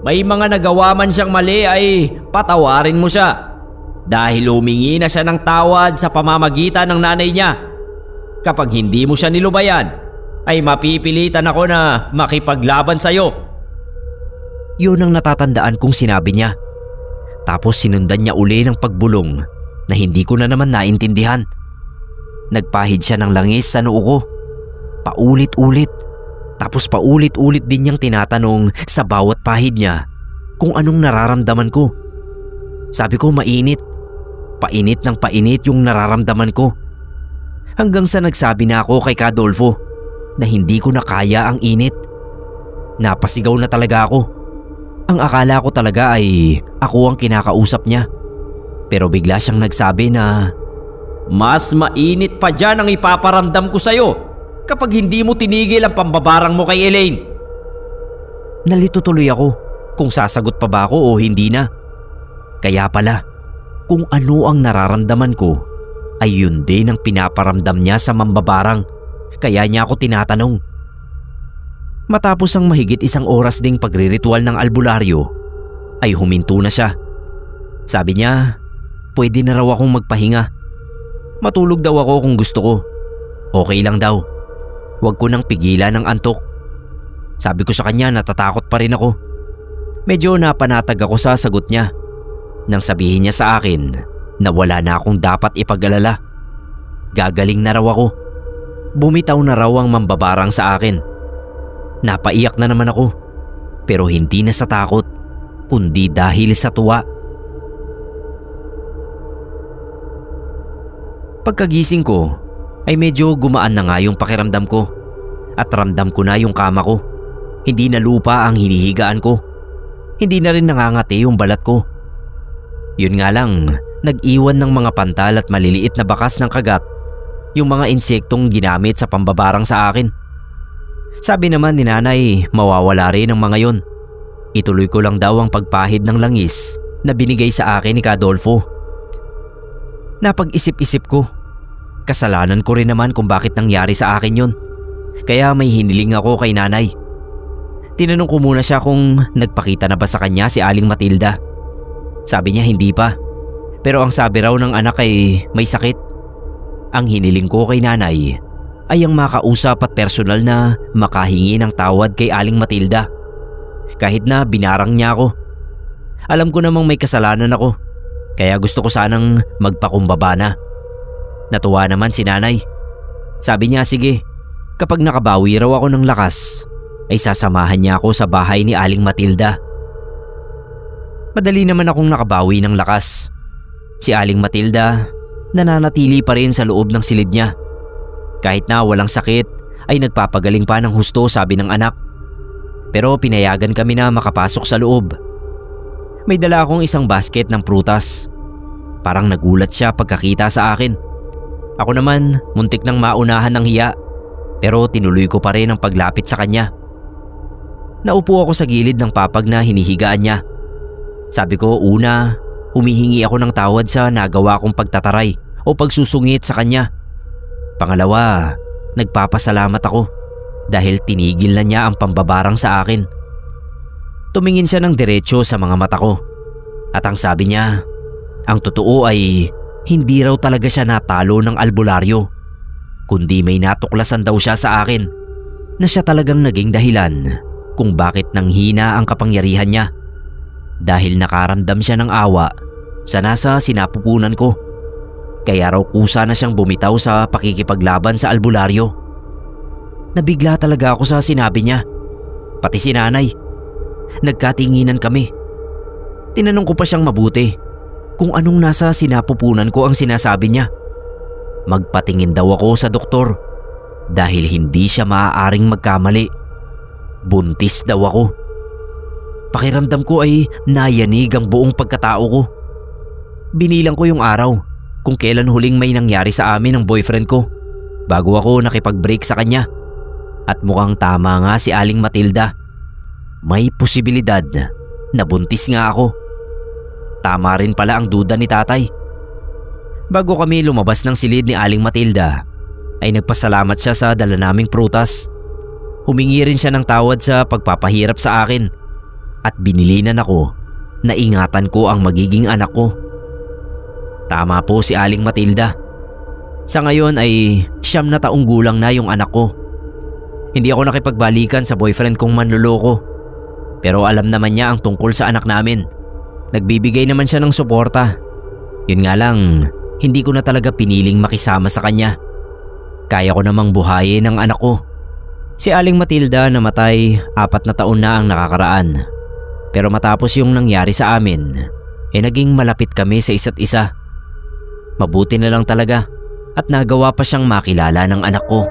May mga nagawa man siyang mali ay patawarin mo siya. Dahil humingi na siya ng tawad sa pamamagitan ng nanay niya. Kapag hindi mo siya nilubayan, ay mapipilitan ako na makipaglaban sa'yo." Yun ang natatandaan kong sinabi niya. Tapos sinundan niya uli ng pagbulong na hindi ko na naman naintindihan. Nagpahid siya ng langis sa noo ko. Paulit-ulit. Tapos paulit-ulit din niyang tinatanong sa bawat pahid niya kung anong nararamdaman ko. Sabi ko mainit. Painit ng painit yung nararamdaman ko. Hanggang sa nagsabi na ako kay Kadolfo na hindi ko na kaya ang init. Napasigaw na talaga ako. Ang akala ko talaga ay ako ang kinakausap niya. Pero bigla siyang nagsabi na, "Mas mainit pa dyan ang ipaparamdam ko sa'yo kapag hindi mo tinigil ang pambabarang mo kay Elaine." Nalito tuloy ako kung sasagot pa ba ako o hindi na. Kaya pala, kung ano ang nararamdaman ko ay yun din ang pinaparamdam niya sa mambabarang. Kaya niya ako tinatanong. Matapos ang mahigit 1 oras ding pagriritual ng albularyo, ay huminto na siya. Sabi niya, pwede na raw akong magpahinga. Matulog daw ako kung gusto ko. Okay lang daw. Huwag ko nang pigilan ng antok. Sabi ko sa kanya natatakot pa rin ako. Medyo napanatag ako sa sagot niya nang sabihin niya sa akin na wala na akong dapat ipag-alala. Gagaling na raw ako. Bumitaw na raw ang mambabarang sa akin. Napaiyak na naman ako, pero hindi na sa takot kundi dahil sa tuwa. Pagkagising ko ay medyo gumaan na nga yung pakiramdam ko at ramdam ko na yung kama ko. Hindi na lupa ang hinihigaan ko. Hindi na rin nangangati yung balat ko. Yun nga lang, nag-iwan ng mga pantal at maliliit na bakas ng kagat yung mga insektong ginamit sa pambabarang sa akin. Sabi naman ni nanay, mawawala rin ang mga yon. Ituloy ko lang daw ang pagpahid ng langis na binigay sa akin ni Kadolfo. Napag-isip-isip ko. Kasalanan ko rin naman kung bakit nangyari sa akin yon. Kaya may hiniling ako kay nanay. Tinanong ko muna siya kung nagpakita na ba sa kanya si Aling Matilda. Sabi niya hindi pa. Pero ang sabi raw ng anak ay may sakit. Ang hiniling ko kay nanay ay ang makausap at personal na makahingi ng tawad kay Aling Matilda. Kahit na binarang niya ako. Alam ko namang may kasalanan ako. Kaya gusto ko sanang magpakumbaba na. Natuwa naman si nanay. Sabi niya sige, kapag nakabawi raw ako ng lakas, ay sasamahan niya ako sa bahay ni Aling Matilda. Madali naman akong nakabawi ng lakas. Si Aling Matilda nananatili pa rin sa loob ng silid niya. Kahit na walang sakit ay nagpapagaling pa ng husto, sabi ng anak. Pero pinayagan kami na makapasok sa loob. May dala akong isang basket ng prutas. Parang nagulat siya pagkakita sa akin. Ako naman muntik nang maunahan ng hiya, pero tinuloy ko pa rin ang paglapit sa kanya. Naupo ako sa gilid ng papag na hinihigaan niya. Sabi ko una, humihingi ako ng tawad sa nagawa kong pagtataray o pagsusungit sa kanya. Pangalawa, nagpapasalamat ako dahil tinigil na niya ang pambabarang sa akin. Tumingin siya ng diretso sa mga mata ko at ang sabi niya, ang totoo ay hindi raw talaga siya natalo ng albularyo, kundi may natuklasan daw siya sa akin na siya talagang naging dahilan kung bakit nanghina ang kapangyarihan niya. Dahil nakaramdam siya ng awa sa nasa sinapupunan ko. Kaya raw kusa na siyang bumitaw sa pakikipaglaban sa albularyo. Nabigla talaga ako sa sinabi niya. Pati si nanay. Nagkatinginan kami. Tinanong ko pa siyang mabuti kung anong nasa sinapupunan ko ang sinasabi niya. Magpatingin daw ako sa doktor dahil hindi siya maaaring magkamali. Buntis daw ako. Pakiramdam ko ay nayanig ang buong pagkatao ko. Binilang ko yung araw kung kailan huling may nangyari sa amin ng boyfriend ko bago ako nakipag-break sa kanya. At mukhang tama nga si Aling Matilda. May posibilidad na buntis nga ako. Tama rin pala ang duda ni tatay. Bago kami lumabas ng silid ni Aling Matilda ay nagpasalamat siya sa dala naming prutas. Humingi rin siya ng tawad sa pagpapahirap sa akin at binilinan ako na ingatan ko ang magiging anak ko. Tama po si Aling Matilda. Sa ngayon ay 9 na taong gulang na yung anak ko. Hindi ako nakipagbalikan sa boyfriend kong manloloko. Pero alam naman niya ang tungkol sa anak namin. Nagbibigay naman siya ng suporta. Yun nga lang, hindi ko na talaga piniling makisama sa kanya. Kaya ko namang buhayin ang anak ko. Si Aling Matilda namatay 4 na taon na ang nakakaraan. Pero matapos yung nangyari sa amin, naging malapit kami sa isa't isa. Mabuti na lang talaga at nagawa pa siyang makilala ng anak ko.